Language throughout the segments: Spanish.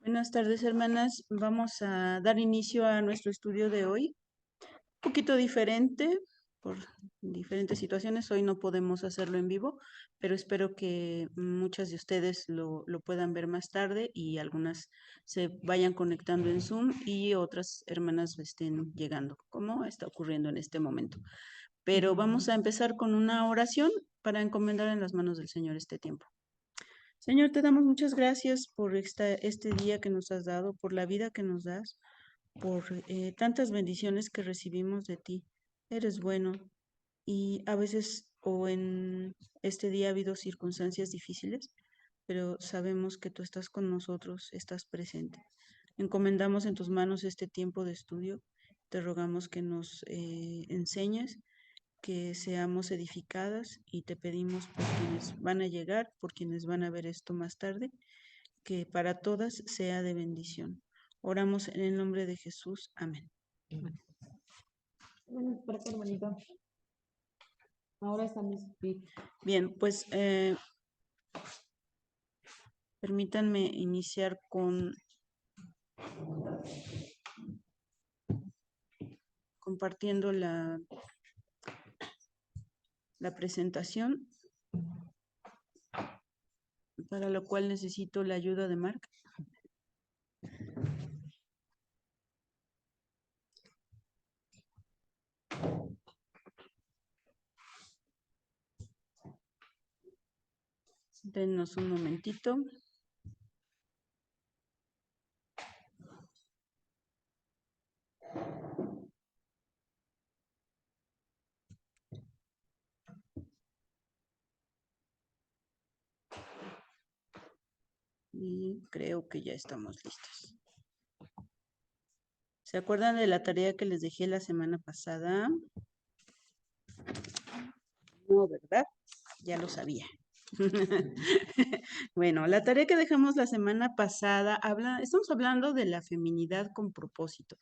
Buenas tardes, hermanas. Vamos a dar inicio a nuestro estudio de hoy. Un poquito diferente por diferentes situaciones. Hoy no podemos hacerlo en vivo, pero espero que muchas de ustedes lo puedan ver más tarde y algunas se vayan conectando en Zoom y otras hermanas estén llegando, como está ocurriendo en este momento. Pero vamos a empezar con una oración para encomendar en las manos del Señor este tiempo. Señor, te damos muchas gracias por este día que nos has dado, por la vida que nos das, por tantas bendiciones que recibimos de ti. Eres bueno y a veces o en este día ha habido circunstancias difíciles, pero sabemos que tú estás con nosotros, estás presente. Encomendamos en tus manos este tiempo de estudio. Te rogamos que nos enseñes, que seamos edificadas y te pedimos por quienes van a llegar, por quienes van a ver esto más tarde, que para todas sea de bendición. Oramos en el nombre de Jesús. Amén. Para qué, hermanita. Ahora estamos aquí. Bien, pues permítanme iniciar con compartiendo la presentación, para lo cual necesito la ayuda de Mark. Denos un momentito. Y creo que ya estamos listos. ¿Se acuerdan de la tarea que les dejé la semana pasada? No, ¿verdad? Ya lo sabía. Bueno, la tarea que dejamos la semana pasada, estamos hablando de la feminidad con propósito.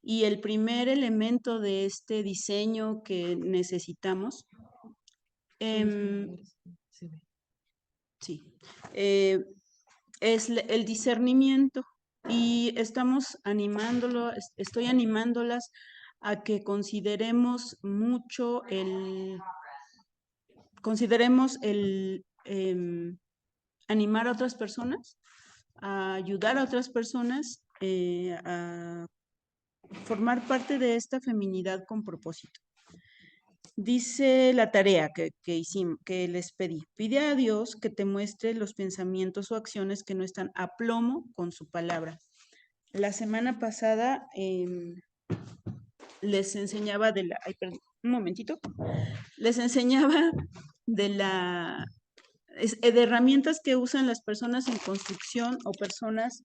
Y el primer elemento de este diseño que necesitamos, sí, es el discernimiento. Y estamos estoy animándolas a que consideremos mucho consideremos el animar a otras personas, a ayudar a otras personas, a formar parte de esta feminidad con propósito. Dice la tarea que les pedí. Pide a Dios que te muestre los pensamientos o acciones que no están a plomo con su palabra. La semana pasada les enseñaba ay, perdón, un momentito. Les enseñaba de herramientas que usan las personas en construcción o personas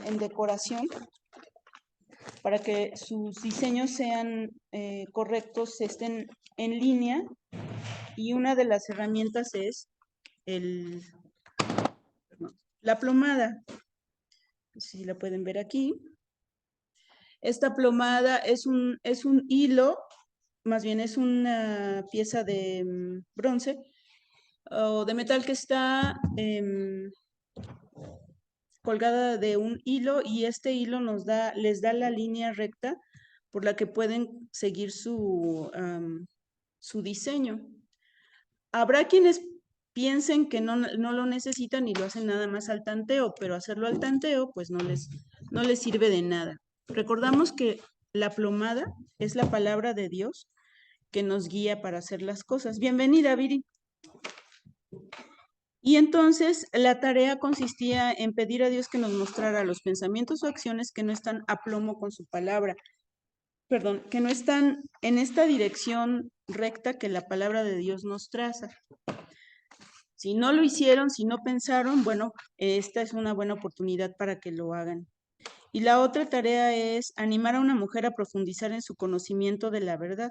en decoración para que sus diseños sean correctos, estén en línea. Y una de las herramientas es la plomada. Si la pueden ver aquí. Esta plomada es un hilo, más bien es una pieza de bronce o de metal que está colgada de un hilo, y este hilo les da la línea recta por la que pueden seguir su diseño. Habrá quienes piensen que no lo necesitan y lo hacen nada más al tanteo, pero hacerlo al tanteo pues no les sirve de nada. Recordamos que la plomada es la palabra de Dios que nos guía para hacer las cosas. Bienvenida, Viri. Y entonces la tarea consistía en pedir a Dios que nos mostrara los pensamientos o acciones que no están a plomo con su palabra. Perdón, que no están en esta dirección recta que la palabra de Dios nos traza. Si no lo hicieron, si no pensaron, bueno, esta es una buena oportunidad para que lo hagan. Y la otra tarea es animar a una mujer a profundizar en su conocimiento de la verdad,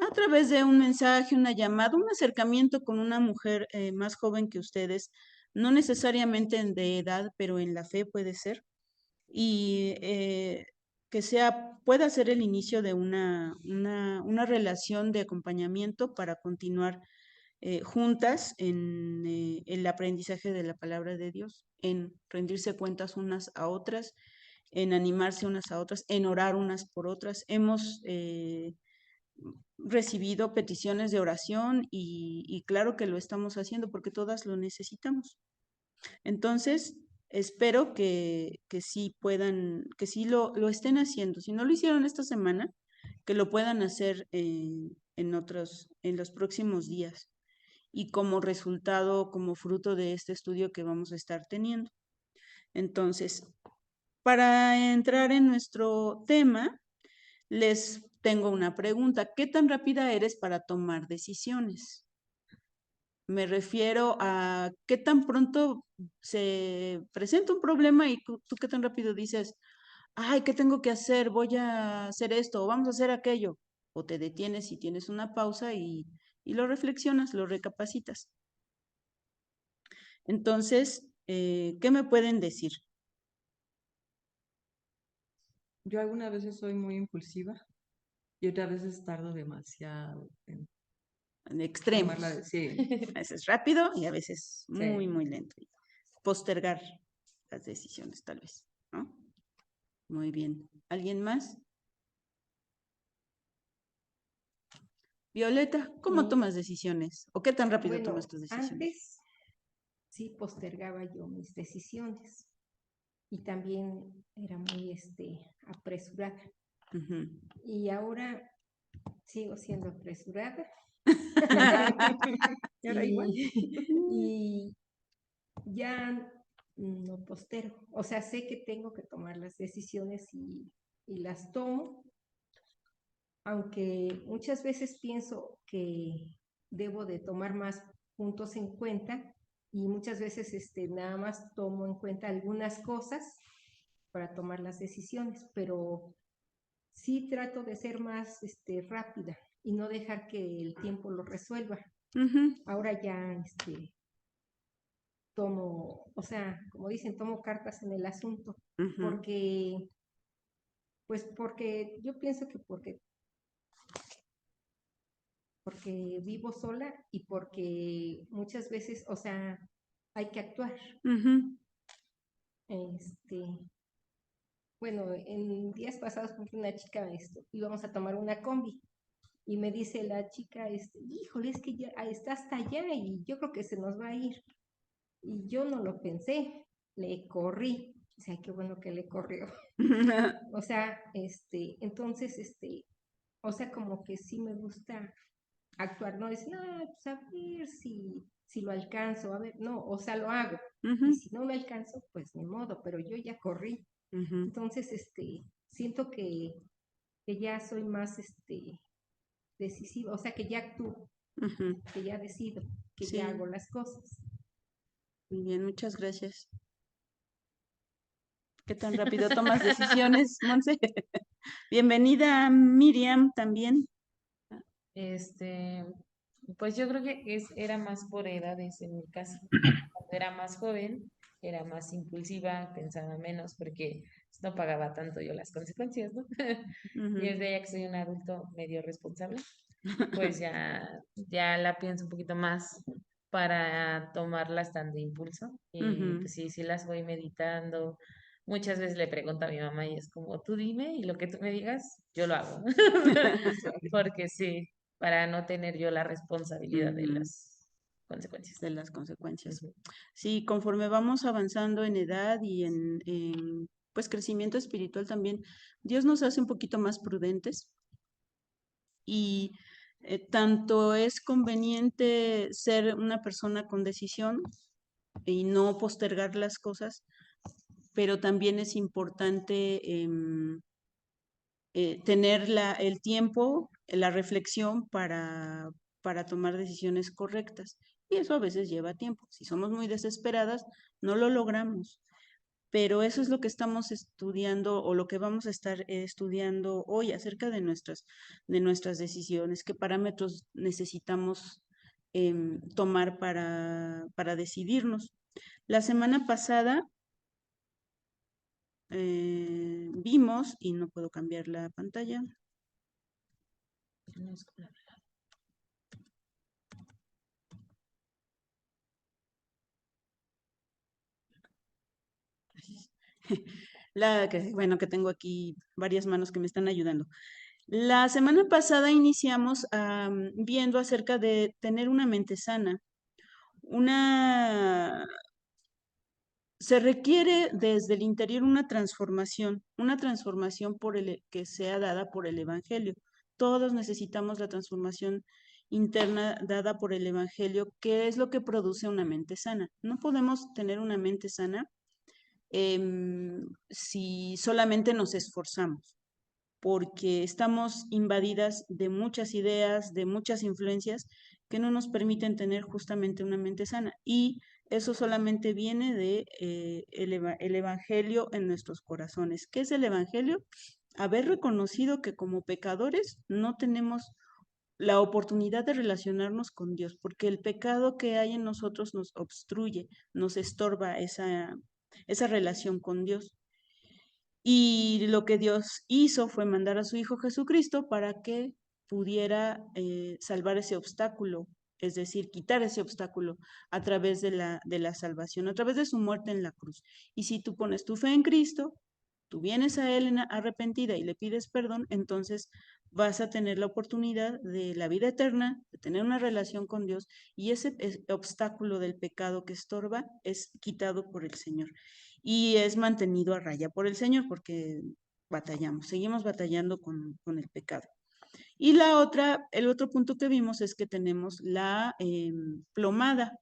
a través de un mensaje, una llamada, un acercamiento con una mujer más joven que ustedes, no necesariamente de edad, pero en la fe puede ser, y que pueda ser el inicio de una relación de acompañamiento para continuar juntas en el aprendizaje de la palabra de Dios, en rendirse cuentas unas a otras, en animarse unas a otras, en orar unas por otras. Hemos recibido peticiones de oración y claro que lo estamos haciendo porque todas lo necesitamos. Entonces, espero que sí puedan, que sí lo estén haciendo. Si no lo hicieron esta semana, que lo puedan hacer en los próximos días y como resultado, como fruto de este estudio que vamos a estar teniendo. Entonces, para entrar en nuestro tema, les tengo una pregunta. ¿Qué tan rápida eres para tomar decisiones? Me refiero a qué tan pronto se presenta un problema y tú qué tan rápido dices, ay, ¿qué tengo que hacer? Voy a hacer esto o vamos a hacer aquello. O te detienes y tienes una pausa y lo reflexionas, lo recapacitas. Entonces, ¿qué me pueden decir? Yo algunas veces soy muy impulsiva y otras veces tardo demasiado en Extremos. tomarla. Sí, A veces rápido y a veces Sí. muy lento. Postergar las decisiones, tal vez, ¿no? Muy bien. ¿Alguien más? Violeta, ¿cómo tomas decisiones? ¿O qué tan rápido Bueno, tomas tus decisiones? antes sí postergaba yo mis decisiones y también era muy apresurada. Ujú. Y ahora sigo siendo apresurada. Y ahora igual. y ya no postergo. O sea, sé que tengo que tomar las decisiones y las tomo, aunque muchas veces pienso que debo de tomar más puntos en cuenta y muchas veces nada más tomo en cuenta algunas cosas para tomar las decisiones, pero sí trato de ser más rápida y no dejar que el tiempo lo resuelva. Ujú, Ahora ya tomo, o sea, como dicen, tomo cartas en el asunto, ujú, porque, pues porque yo pienso que porque vivo sola y porque muchas veces, o sea, hay que actuar. ujú. Este, bueno, en días pasados con una chica, íbamos a tomar una combi y me dice la chica, híjole, es que ya está hasta allá y yo creo que se nos va a ir. Y yo no lo pensé, le corrí. O sea, qué bueno que le corrió. O sea, entonces, o sea, como que sí me gusta actuar, no decir, ah, pues a ver si lo alcanzo, a ver, no, o sea, lo hago. Ujú, Y si no lo alcanzo, pues ni modo, pero yo ya corrí. ujú, Entonces, siento que ya soy más, decisiva, o sea, que ya actúo, ujú. que ya decido, que ya Sí, hago las cosas. muy bien, muchas gracias. ¿Qué tan rápido tomas decisiones, Monse? Bienvenida, Miriam, también. Este, pues yo creo que era más por edades en mi caso. Cuando era más joven, era más impulsiva, pensaba menos porque no pagaba tanto yo las consecuencias, ¿no? Y Ujú. desde ya que soy un adulto medio responsable, pues ya la pienso un poquito más para tomarlas tan de impulso. Y Ujú. pues sí, sí las voy meditando. Muchas veces le pregunto a mi mamá y es como, tú dime y lo que tú me digas, yo lo hago. Porque sí, para no tener yo la responsabilidad de Ujú. las consecuencias. De las consecuencias. Ujú. Sí, conforme vamos avanzando en edad y pues crecimiento espiritual también, Dios nos hace un poquito más prudentes y tanto es conveniente ser una persona con decisión y no postergar las cosas, pero también es importante tener el tiempo, la reflexión para tomar decisiones correctas. Y eso a veces lleva tiempo. Si somos muy desesperadas, no lo logramos. Pero eso es lo que estamos estudiando o lo que vamos a estar estudiando hoy acerca de nuestras decisiones, qué parámetros necesitamos tomar para decidirnos. La semana pasada vimos, y no puedo cambiar la pantalla, No es con la- Bueno, que tengo aquí varias manos que me están ayudando. La semana pasada iniciamos viendo acerca de tener una mente sana. Se requiere desde el interior una transformación que sea dada por el Evangelio. Todos necesitamos la transformación interna dada por el Evangelio, que es lo que produce una mente sana. No podemos tener una mente sana si solamente nos esforzamos, porque estamos invadidas de muchas ideas, de muchas influencias que no nos permiten tener justamente una mente sana. Y eso solamente viene de el Evangelio en nuestros corazones. ¿Qué es el Evangelio? Haber reconocido que como pecadores no tenemos la oportunidad de relacionarnos con Dios, porque el pecado que hay en nosotros nos obstruye, nos estorba esa relación con Dios. Y lo que Dios hizo fue mandar a su Hijo Jesucristo para que pudiera salvar ese obstáculo, es decir, quitar ese obstáculo a través de la salvación, a través de su muerte en la cruz. Y si tú pones tu fe en Cristo, tú vienes a Él arrepentida y le pides perdón, entonces vas a tener la oportunidad de la vida eterna, de tener una relación con Dios, y ese obstáculo del pecado que estorba es quitado por el Señor y es mantenido a raya por el Señor porque seguimos batallando con el pecado. Y el otro punto que vimos es que tenemos la plomada,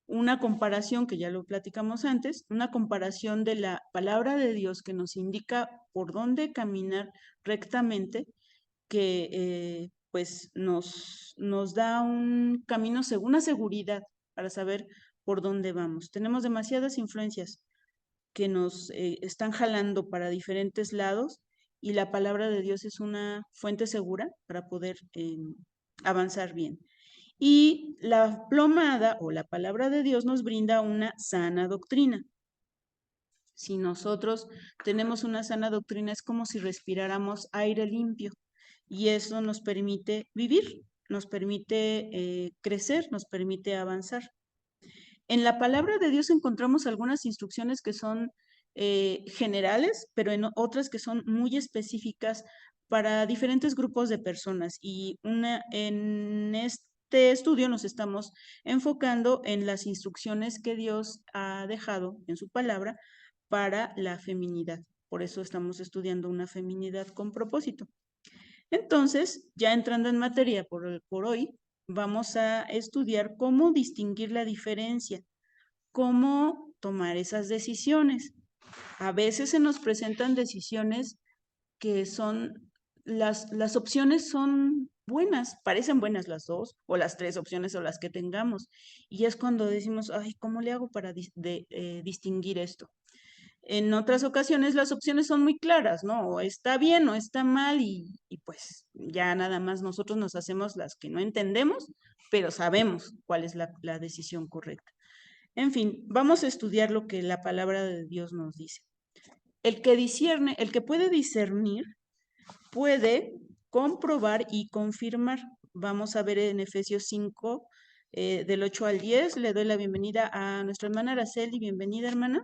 una comparación que ya lo platicamos antes, una comparación de la palabra de Dios que nos indica por dónde caminar rectamente, que pues nos da un camino, una seguridad para saber por dónde vamos. Tenemos demasiadas influencias que nos están jalando para diferentes lados y la palabra de Dios es una fuente segura para poder avanzar bien. Y la plomada o la palabra de Dios nos brinda una sana doctrina. Si nosotros tenemos una sana doctrina, es como si respiráramos aire limpio y eso nos permite vivir, nos permite crecer, nos permite avanzar. En la palabra de Dios encontramos algunas instrucciones que son generales, pero en otras que son muy específicas para diferentes grupos de personas. Y en este estudio nos estamos enfocando en las instrucciones que Dios ha dejado en su palabra para la feminidad. Por eso estamos estudiando una feminidad con propósito. Entonces, ya entrando en materia por hoy, vamos a estudiar cómo distinguir la diferencia, cómo tomar esas decisiones. A veces se nos presentan decisiones que las opciones son buenas, parecen buenas las dos o las tres opciones o las que tengamos. Y es cuando decimos, ay, ¿cómo le hago para distinguir esto? En otras ocasiones las opciones son muy claras, ¿no? O está bien o está mal y pues ya nada más nosotros nos hacemos las que no entendemos, pero sabemos cuál es la decisión correcta. En fin, vamos a estudiar lo que la palabra de Dios nos dice. El que puede discernir, puede comprobar y confirmar. Vamos a ver en Efesios 5, del 8 al 10. Le doy la bienvenida a nuestra hermana Araceli. Bienvenida, hermana.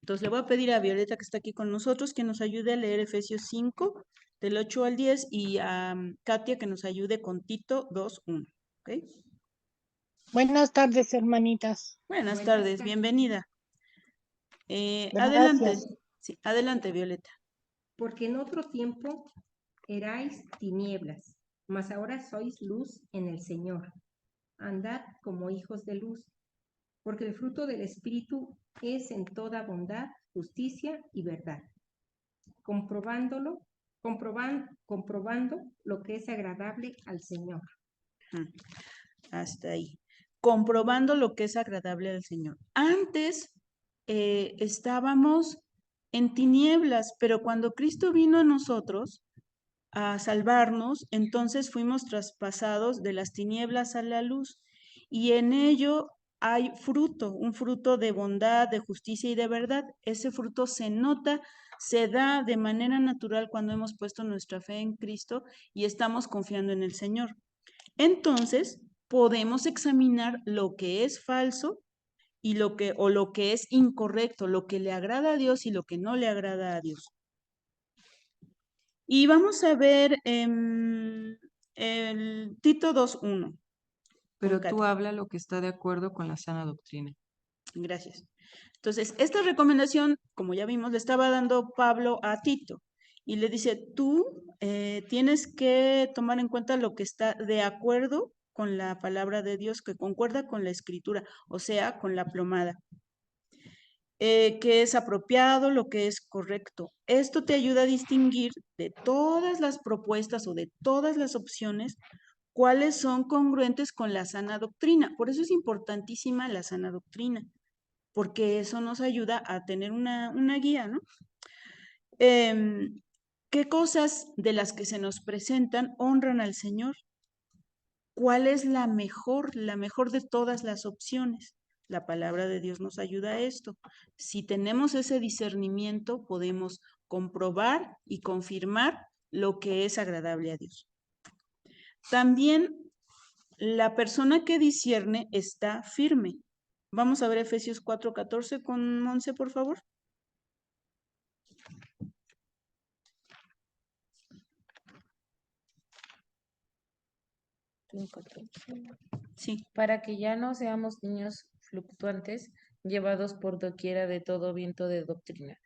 Entonces le voy a pedir a Violeta, que está aquí con nosotros, que nos ayude a leer Efesios 5, del 8 al 10, y a Katia que nos ayude con Tito 2:1. ¿Ok? Buenas tardes, hermanitas. Buenas tardes, bienvenida. Adelante. Gracias. Sí, adelante, Violeta. Porque en otro tiempo erais tinieblas, mas ahora sois luz en el Señor. Andad como hijos de luz, porque el fruto del Espíritu es en toda bondad, justicia y verdad, comprobando lo que es agradable al Señor. Hasta ahí. Comprobando lo que es agradable al Señor. Antes estábamos en tinieblas, pero cuando Cristo vino a nosotros a salvarnos, entonces fuimos traspasados de las tinieblas a la luz. Y en ello hay fruto, un fruto de bondad, de justicia y de verdad. Ese fruto se nota, se da de manera natural cuando hemos puesto nuestra fe en Cristo y estamos confiando en el Señor. Entonces, podemos examinar lo que es falso y lo que es incorrecto, lo que le agrada a Dios y lo que no le agrada a Dios. Y vamos a ver el Tito 2:1. Pero con tú Katy. habla lo que está de acuerdo con la sana doctrina. Gracias. Entonces, esta recomendación, como ya vimos, le estaba dando Pablo a Tito y le dice, tú tienes que tomar en cuenta lo que está de acuerdo con la palabra de Dios, que concuerda con la escritura, o sea, con la plomada. Que es apropiado, lo que es correcto. Esto te ayuda a distinguir de todas las propuestas o de todas las opciones cuáles son congruentes con la sana doctrina. Por eso es importantísima la sana doctrina, porque eso nos ayuda a tener una guía, ¿no? ¿Qué cosas de las que se nos presentan honran al Señor? ¿Cuál es la mejor de todas las opciones? La palabra de Dios nos ayuda a esto. Si tenemos ese discernimiento, podemos comprobar y confirmar lo que es agradable a Dios. También la persona que discierne está firme. Vamos a ver Efesios 4:14 con 11, por favor. Sí. Para que ya no seamos niños fluctuantes, llevados por doquiera de todo viento de doctrina,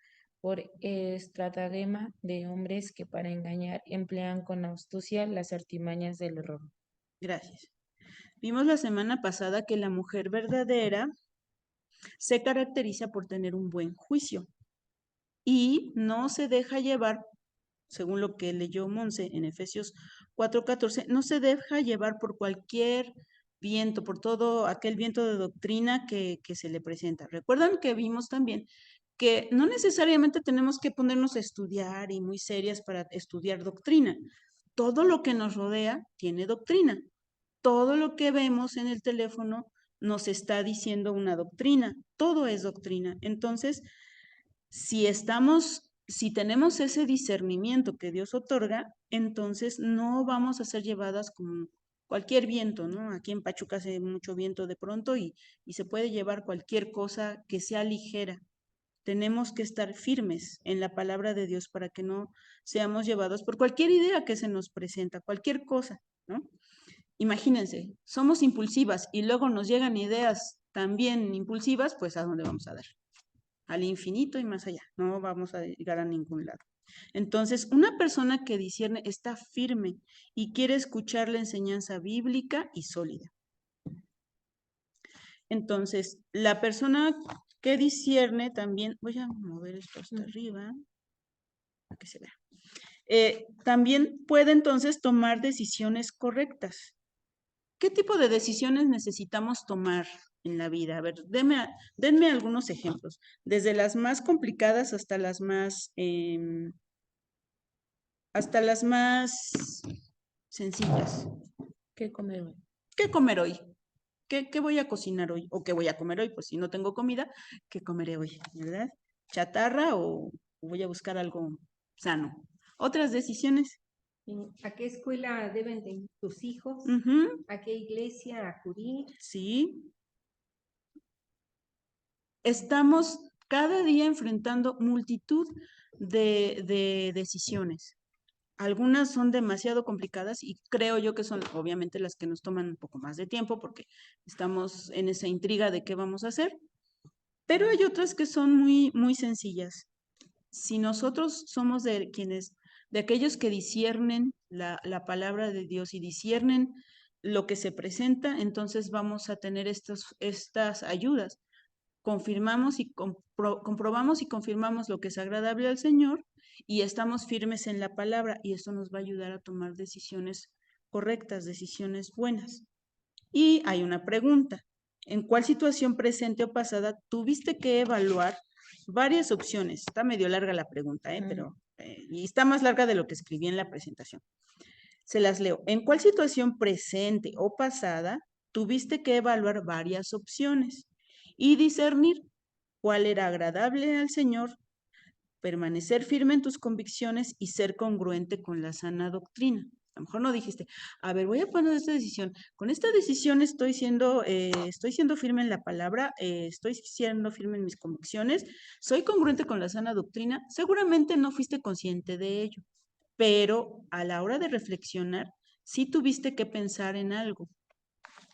por estratagema de hombres que para engañar emplean con astucia las artimañas del error. Gracias. Vimos la semana pasada que la mujer verdadera se caracteriza por tener un buen juicio y no se deja llevar, según lo que leyó Monse en Efesios 4:14, no se deja llevar por cualquier viento, por todo aquel viento de doctrina que se le presenta. Recuerdan que vimos también que no necesariamente tenemos que ponernos a estudiar y muy serias para estudiar doctrina. Todo lo que nos rodea tiene doctrina. Todo lo que vemos en el teléfono nos está diciendo una doctrina. Todo es doctrina. Entonces, si tenemos ese discernimiento que Dios otorga, entonces no vamos a ser llevadas como cualquier viento, ¿no? Aquí en Pachuca hace mucho viento de pronto y se puede llevar cualquier cosa que sea ligera. Tenemos que estar firmes en la palabra de Dios para que no seamos llevados por cualquier idea que se nos presenta, cualquier cosa, ¿no? Imagínense, somos impulsivas y luego nos llegan ideas también impulsivas, pues ¿a dónde vamos a dar? Al infinito y más allá, no vamos a llegar a ningún lado. Entonces, una persona que discierne está firme y quiere escuchar la enseñanza bíblica y sólida. Entonces, la persona que discierne también, voy a mover esto hasta arriba, para que se vea. También puede entonces tomar decisiones correctas. ¿Qué tipo de decisiones necesitamos tomar en la vida? A ver, denme algunos ejemplos, desde las más complicadas hasta las más sencillas. ¿Qué comer hoy? ¿Qué comer hoy? ¿Qué voy a cocinar hoy? ¿O qué voy a comer hoy? Pues si no tengo comida, ¿qué comeré hoy? ¿Verdad? ¿Chatarra o voy a buscar algo sano? Otras decisiones. ¿A qué escuela deben de ir tus hijos? ¿A qué iglesia acudir? Sí. Estamos cada día enfrentando multitud de decisiones. Algunas son demasiado complicadas y creo yo que son obviamente las que nos toman un poco más de tiempo porque estamos en esa intriga de qué vamos a hacer, pero hay otras que son muy, muy sencillas. Si nosotros somos de aquellos que disciernen la palabra de Dios y disciernen lo que se presenta, entonces vamos a tener estas ayudas. Confirmamos y comprobamos y confirmamos lo que es agradable al Señor y estamos firmes en la palabra y esto nos va a ayudar a tomar decisiones correctas, decisiones buenas. Y hay una pregunta. ¿En cuál situación presente o pasada tuviste que evaluar varias opciones? Está medio larga la pregunta, pero y está más larga de lo que escribí en la presentación. Se las leo. ¿En cuál situación presente o pasada tuviste que evaluar varias opciones y discernir cuál era agradable al Señor, permanecer firme en tus convicciones y ser congruente con la sana doctrina? A lo mejor no dijiste, a ver, voy a poner esta decisión. Con esta decisión estoy siendo firme en la palabra, estoy siendo firme en mis convicciones, soy congruente con la sana doctrina. Seguramente no fuiste consciente de ello, pero a la hora de reflexionar, sí tuviste que pensar en algo.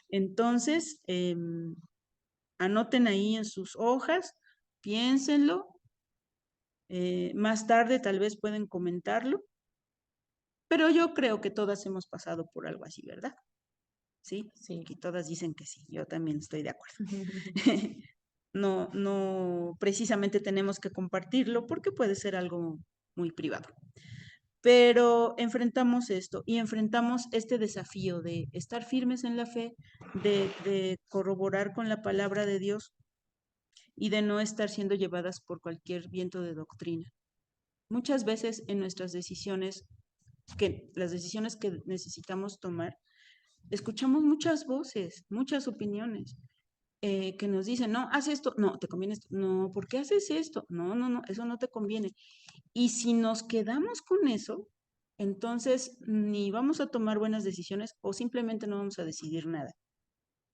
Entonces, anoten ahí en sus hojas, piénsenlo. Más tarde tal vez pueden comentarlo, pero yo creo que todas hemos pasado por algo así, ¿verdad? Sí, Sí. y todas dicen que sí, yo también estoy de acuerdo. No precisamente tenemos que compartirlo porque puede ser algo muy privado. Pero enfrentamos esto y enfrentamos este desafío de estar firmes en la fe, de corroborar con la palabra de Dios y de no estar siendo llevadas por cualquier viento de doctrina. Muchas veces en nuestras decisiones, las decisiones que necesitamos tomar, escuchamos muchas voces, muchas opiniones que nos dicen, no, haz esto, no, te conviene esto, no, ¿por qué haces esto? No, eso no te conviene. Y si nos quedamos con eso, entonces ni vamos a tomar buenas decisiones o simplemente no vamos a decidir nada.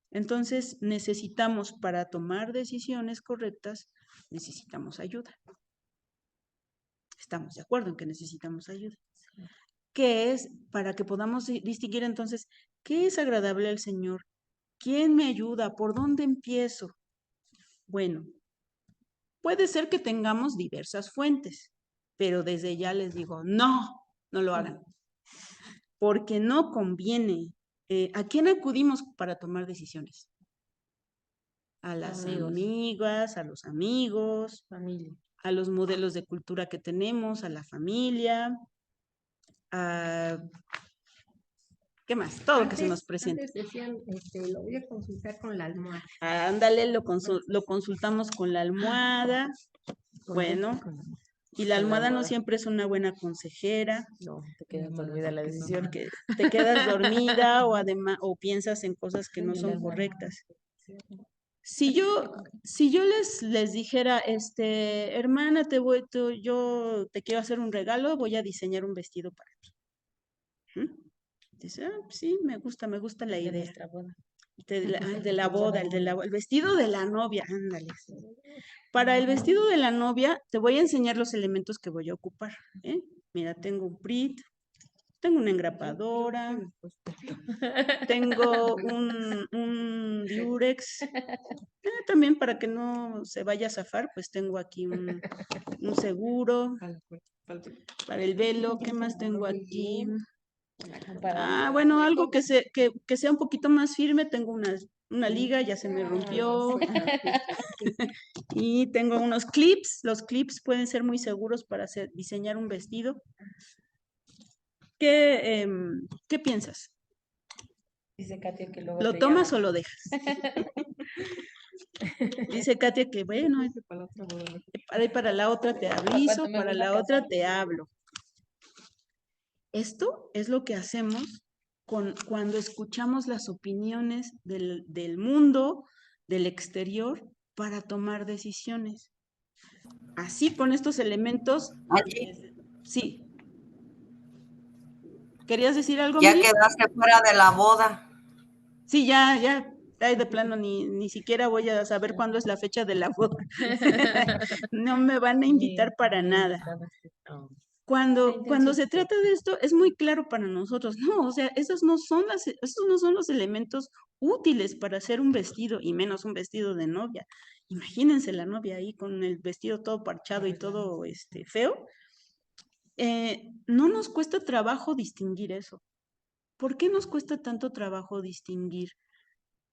Entonces necesitamos, para tomar decisiones correctas, necesitamos ayuda. Estamos de acuerdo en que necesitamos ayuda. ¿Qué es? Para que podamos distinguir entonces, ¿qué es agradable al Señor? ¿Quién me ayuda? ¿Por dónde empiezo? Bueno, puede ser que tengamos diversas fuentes, pero desde ya les digo, no lo hagan, porque no conviene. ¿A quién acudimos para tomar decisiones? A las Amigos. amigas, a los amigos, Familia. a los modelos de cultura que tenemos, a la familia, a... ¿Qué más? Todo lo que se nos presenta. Antes decían, lo voy a consultar con la almohada. Ándale, lo consultamos con la almohada. Bueno, y la almohada no siempre es una buena consejera. No, te quedas dormida la decisión. Porque te quedas dormida o piensas en cosas que no Y la son almohada. correctas. Si yo les dijera, hermana, yo te quiero hacer un regalo, voy a diseñar un vestido para ti. Dice, sí, me gusta la De idea. nuestra boda. De la boda, el vestido de la novia, ándale. Para el vestido de la novia, te voy a enseñar los elementos que voy a ocupar. Mira, tengo un PRIT, tengo una engrapadora, tengo un diurex. También para que no se vaya a zafar, pues tengo aquí un seguro para el velo. ¿Qué más tengo aquí? Bueno, algo que sea un poquito más firme. Tengo una liga, ya se me rompió. Y tengo unos clips. Los clips pueden ser muy seguros para diseñar un vestido. ¿Qué piensas? Dice Katia que luego ¿Lo te tomas llama. o lo dejas? Dice Katia que bueno, para la otra te aviso, Cuando me para voy a la casar. otra te hablo. Esto es lo que hacemos cuando escuchamos las opiniones del mundo, del exterior, para tomar decisiones. Así, con estos elementos. Sí. ¿Querías decir algo, Ya Miri? quedaste fuera de la boda. Sí, ya de plano ni siquiera voy a saber cuándo es la fecha de la boda. No me van a invitar para nada. Cuando se trata de esto, es muy claro para nosotros, no, o sea, esos no son los elementos útiles para hacer un vestido, y menos un vestido de novia. Imagínense la novia ahí con el vestido todo parchado y todo feo. No nos cuesta trabajo distinguir eso. ¿Por qué nos cuesta tanto trabajo distinguir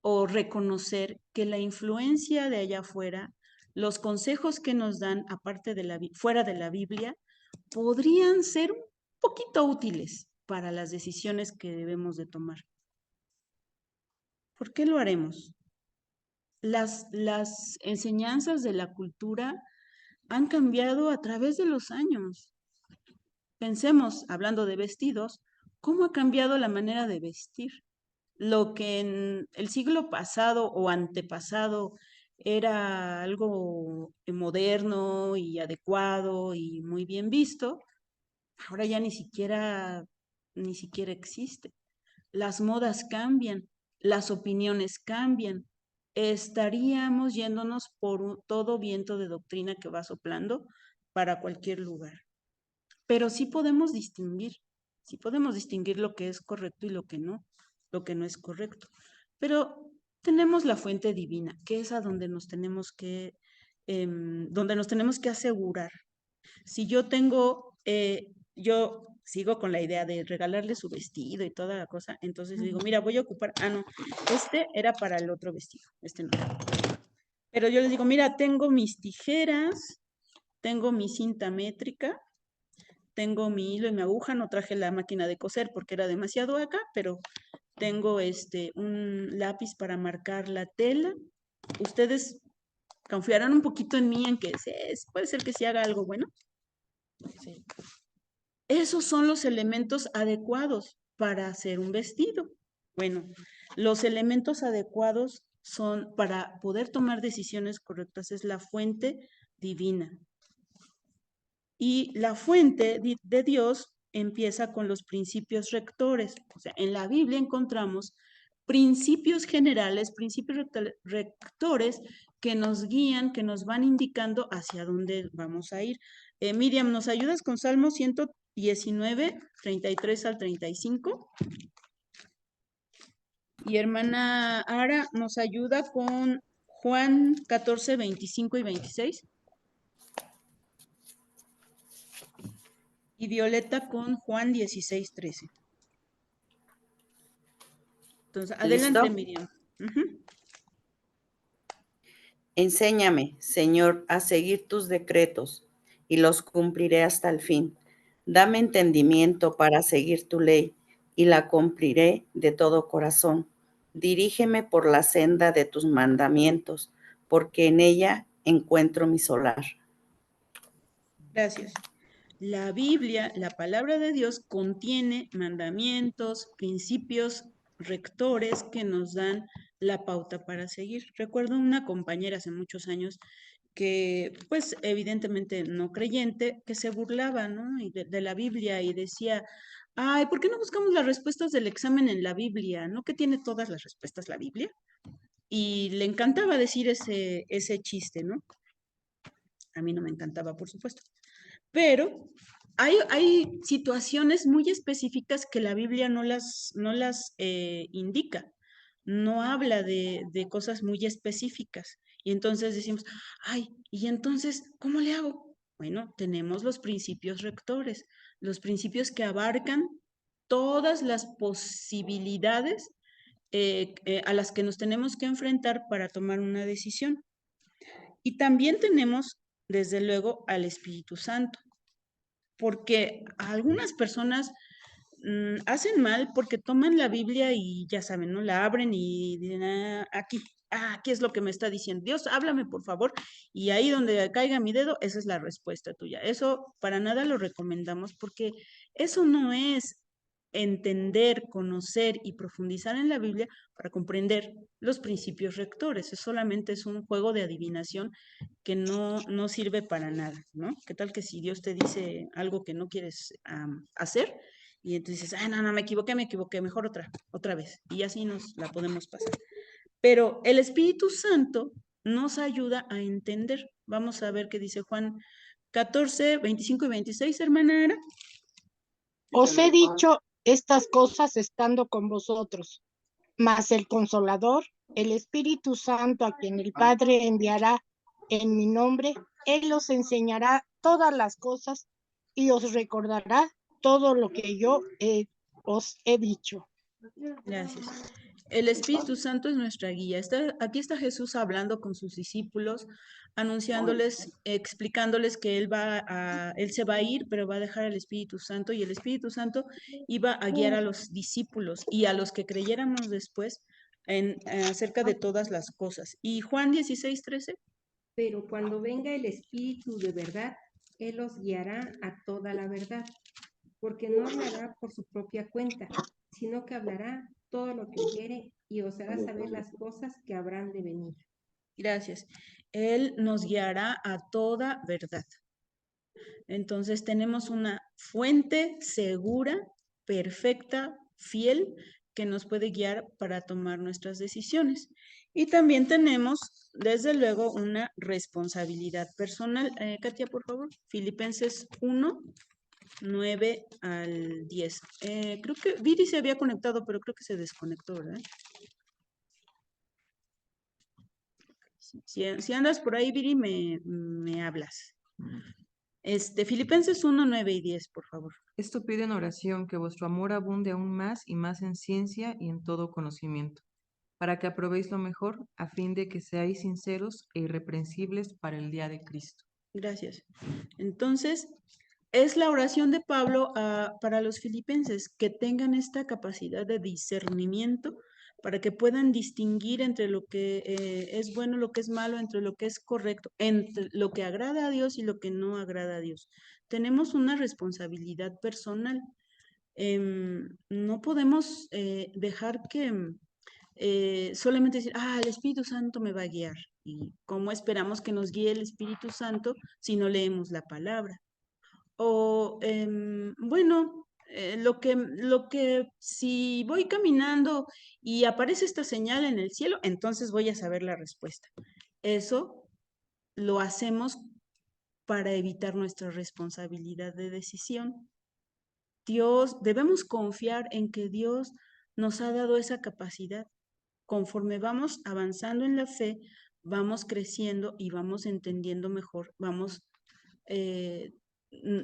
o reconocer que la influencia de allá afuera, los consejos que nos dan aparte fuera de la Biblia, podrían ser un poquito útiles para las decisiones que debemos de tomar? ¿Por qué lo haremos? Las enseñanzas de la cultura han cambiado a través de los años. Pensemos, hablando de vestidos, ¿cómo ha cambiado la manera de vestir? Lo que en el siglo pasado o antepasado era algo moderno y adecuado y muy bien visto, ahora ya ni siquiera ni siquiera existe. Las modas cambian, las opiniones cambian. Estaríamos yéndonos por todo viento de doctrina que va soplando para cualquier lugar. Pero sí podemos distinguir lo que es correcto y lo que no es correcto. Pero tenemos la fuente divina, que es a donde nos tenemos que asegurar. Si yo yo sigo con la idea de regalarle su vestido y toda la cosa, entonces digo, mira, voy a ocupar, no, este era para el otro vestido, este no. Pero yo les digo, mira, tengo mis tijeras, tengo mi cinta métrica, tengo mi hilo y mi aguja, no traje la máquina de coser porque era demasiado acá, pero tengo un lápiz para marcar la tela. Ustedes confiarán un poquito en mí en que puede ser que sí haga algo bueno. Sí. Esos son los elementos adecuados para hacer un vestido. Bueno, los elementos adecuados son para poder tomar decisiones correctas, es la fuente divina. Y la fuente de Dios empieza con los principios rectores. O sea, en la Biblia encontramos principios generales, principios rectores que nos guían, que nos van indicando hacia dónde vamos a ir. Miriam, ¿nos ayudas con Salmo 119, 33 al 35? Y hermana Ara, ¿nos ayuda con Juan 14, 25 y 26? Y Violeta con Juan 16, 13. Entonces, adelante, ¿Listo? Miriam. Enséñame, Señor, a seguir tus decretos y los cumpliré hasta el fin. Dame entendimiento para seguir tu ley y la cumpliré de todo corazón. Dirígeme por la senda de tus mandamientos, porque en ella encuentro mi solar. Gracias. La Biblia, la palabra de Dios, contiene mandamientos, principios rectores que nos dan la pauta para seguir. Recuerdo una compañera hace muchos años que, pues, evidentemente no creyente, que se burlaba, ¿no? De la Biblia y decía, ay, ¿por qué no buscamos las respuestas del examen en la Biblia? ¿No que tiene todas las respuestas la Biblia? Y le encantaba decir ese chiste, ¿no? A mí no me encantaba, por supuesto. Pero hay situaciones muy específicas que la Biblia no las indica, no habla de cosas muy específicas. Y entonces decimos, ay, ¿y entonces cómo le hago? Bueno, tenemos los principios rectores, los principios que abarcan todas las posibilidades a las que nos tenemos que enfrentar para tomar una decisión. Y también tenemos, desde luego, al Espíritu Santo, porque algunas personas hacen mal porque toman la Biblia y ya saben, ¿no? La abren y dicen, aquí es lo que me está diciendo. Dios, háblame, por favor. Y ahí donde caiga mi dedo, esa es la respuesta tuya. Eso para nada lo recomendamos porque eso no es entender, conocer y profundizar en la Biblia para comprender los principios rectores. Es solamente es un juego de adivinación que no sirve para nada, ¿no? ¿Qué tal que si Dios te dice algo que no quieres hacer? Y entonces dices, no, me equivoqué, mejor otra vez. Y así nos la podemos pasar. Pero el Espíritu Santo nos ayuda a entender. Vamos a ver qué dice Juan 14, 25 y 26, hermana Ara. Os he dicho estas cosas estando con vosotros, mas el Consolador, el Espíritu Santo, a quien el Padre enviará en mi nombre, Él os enseñará todas las cosas y os recordará todo lo que yo os he dicho. Gracias. El Espíritu Santo es nuestra guía. Aquí está Jesús hablando con sus discípulos, anunciándoles, explicándoles que Él se va a ir, pero va a dejar al Espíritu Santo, y el Espíritu Santo iba a guiar a los discípulos y a los que creyéramos después acerca de todas las cosas. Y Juan 16, 13. Pero cuando venga el Espíritu de verdad, Él os guiará a toda la verdad, porque no hablará por su propia cuenta, sino que hablará todo lo que oyere y os hará saber las cosas que habrán de venir. Gracias. Él nos guiará a toda verdad. Entonces tenemos una fuente segura perfecta, fiel, que nos puede guiar para tomar nuestras decisiones. Y también tenemos, desde luego, una responsabilidad personal. Katia, por favor, Filipenses 1, 9 al 10. Creo que Viri se había conectado, pero creo que se desconectó, ¿verdad? Si andas por ahí, Viri, me hablas. Filipenses 1, 9 y 10, por favor. Esto pide en oración que vuestro amor abunde aún más y más en ciencia y en todo conocimiento, para que aprobéis lo mejor, a fin de que seáis sinceros e irreprensibles para el día de Cristo. Gracias. Entonces, es la oración de Pablo para los filipenses, que tengan esta capacidad de discernimiento para que puedan distinguir entre lo que es bueno, lo que es malo, entre lo que es correcto, entre lo que agrada a Dios y lo que no agrada a Dios. Tenemos una responsabilidad personal. No podemos dejar que solamente decir, el Espíritu Santo me va a guiar. ¿Y cómo esperamos que nos guíe el Espíritu Santo si no leemos la palabra? O, bueno, lo que si voy caminando y aparece esta señal en el cielo, entonces voy a saber la respuesta. Eso lo hacemos para evitar nuestra responsabilidad de decisión. Debemos confiar en que Dios nos ha dado esa capacidad. Conforme vamos avanzando en la fe, vamos creciendo y vamos entendiendo mejor,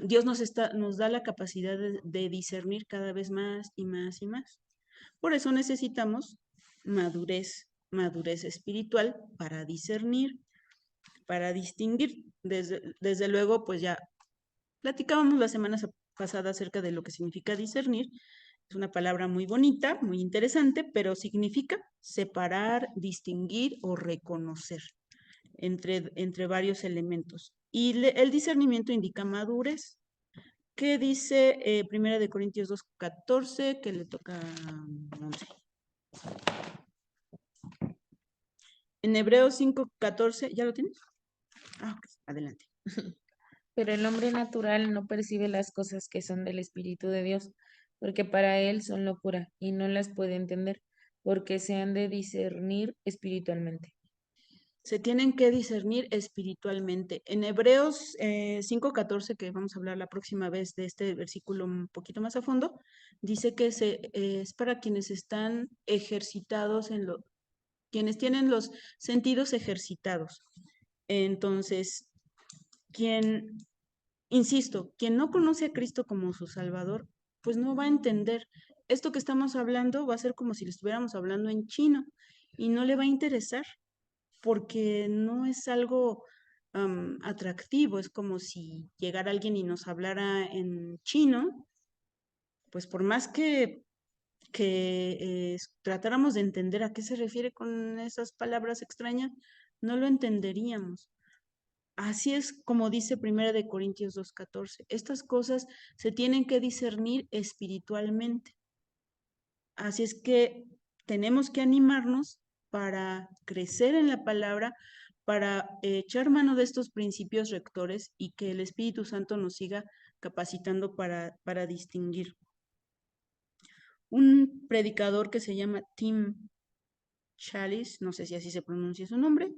Dios nos da la capacidad de discernir cada vez más y más y más. Por eso necesitamos madurez espiritual para discernir, para distinguir. Desde luego, pues ya platicábamos la semana pasada acerca de lo que significa discernir. Es una palabra muy bonita, muy interesante, pero significa separar, distinguir o reconocer entre varios elementos. Y el discernimiento indica madurez. ¿Qué dice 1 Corintios 2:14? Que le toca a 11. En Hebreos 5:14, ¿ya lo tienes? Ok, adelante. Pero el hombre natural no percibe las cosas que son del Espíritu de Dios, porque para él son locura, y no las puede entender, porque se han de discernir espiritualmente. Se tienen que discernir espiritualmente. En Hebreos 5:14, que vamos a hablar la próxima vez de este versículo un poquito más a fondo, dice que es para quienes están ejercitados quienes tienen los sentidos ejercitados. Entonces, insisto, quien no conoce a Cristo como su Salvador, pues no va a entender. Esto que estamos hablando va a ser como si lo estuviéramos hablando en chino y no le va a interesar porque no es algo atractivo. Es como si llegara alguien y nos hablara en chino, pues por más que tratáramos de entender a qué se refiere con esas palabras extrañas, no lo entenderíamos. Así es como dice 1 Corintios 2:14. Estas cosas se tienen que discernir espiritualmente. Así es que tenemos que animarnos para crecer en la palabra, para echar mano de estos principios rectores y que el Espíritu Santo nos siga capacitando para distinguir. Un predicador que se llama Tim Challies, no sé si así se pronuncia su nombre,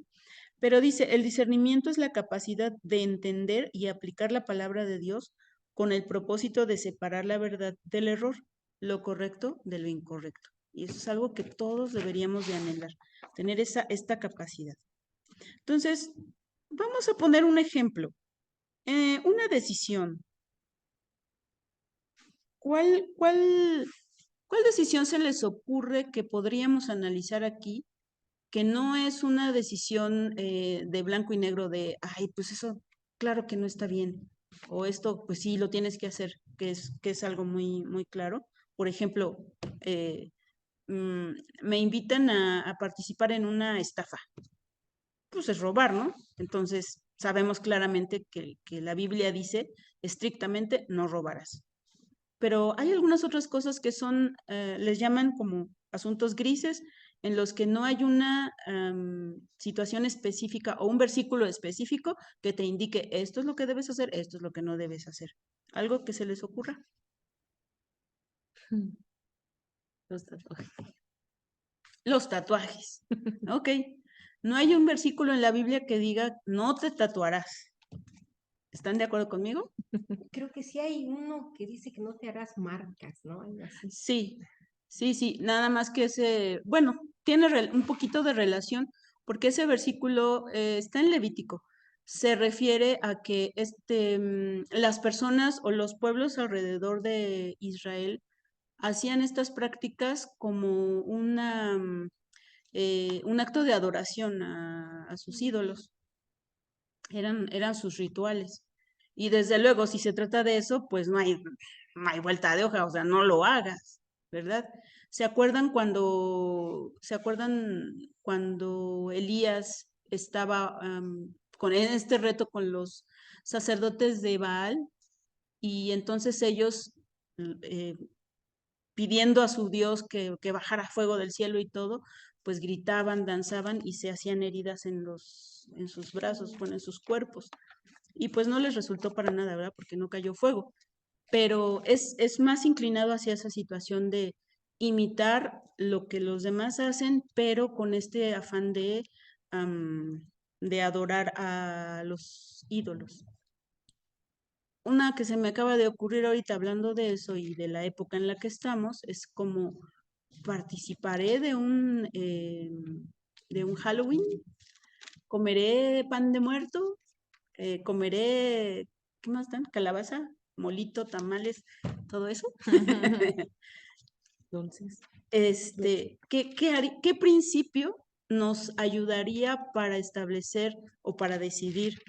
pero dice, el discernimiento es la capacidad de entender y aplicar la palabra de Dios con el propósito de separar la verdad del error, lo correcto de lo incorrecto. Y eso es algo que todos deberíamos de anhelar, tener esta capacidad. Entonces, vamos a poner un ejemplo. Una decisión. ¿Cuál decisión se les ocurre que podríamos analizar aquí que no es una decisión de blanco y negro de, pues eso, claro que no está bien, o esto, pues sí, lo tienes que hacer, que es algo muy, muy claro? Por ejemplo, me invitan a participar en una estafa. Pues es robar, ¿no? Entonces, sabemos claramente que la Biblia dice estrictamente no robarás. Pero hay algunas otras cosas que les llaman como asuntos grises, en los que no hay una situación específica o un versículo específico que te indique esto es lo que debes hacer, esto es lo que no debes hacer. ¿Algo que se les ocurra? Los tatuajes. Los tatuajes. Ok. No hay un versículo en la Biblia que diga, no te tatuarás. ¿Están de acuerdo conmigo? Creo que sí hay uno que dice que no te harás marcas, ¿no? Algo así. Sí, sí. Nada más que bueno, tiene un poquito de relación porque ese versículo está en Levítico. Se refiere a que las personas o los pueblos alrededor de Israel hacían estas prácticas como un acto de adoración a sus ídolos. Eran sus rituales. Y desde luego, si se trata de eso, pues no hay vuelta de hoja, o sea, no lo hagas, ¿verdad? ¿Se acuerdan cuando Elías estaba con este reto con los sacerdotes de Baal? Y entonces ellos eh, pidiendo a su Dios que bajara fuego del cielo y todo, pues gritaban, danzaban y se hacían heridas en sus brazos, bueno, en sus cuerpos. Y pues no les resultó para nada, ¿verdad? Porque no cayó fuego. Pero es más inclinado hacia esa situación de imitar lo que los demás hacen, pero con este afán de adorar a los ídolos. Una que se me acaba de ocurrir ahorita hablando de eso y de la época en la que estamos, es como participaré de un Halloween, comeré pan de muerto, comeré, ¿qué más dan? Calabaza, molito, tamales, todo eso. Dulces. ¿Qué principio nos ayudaría para establecer o para decidir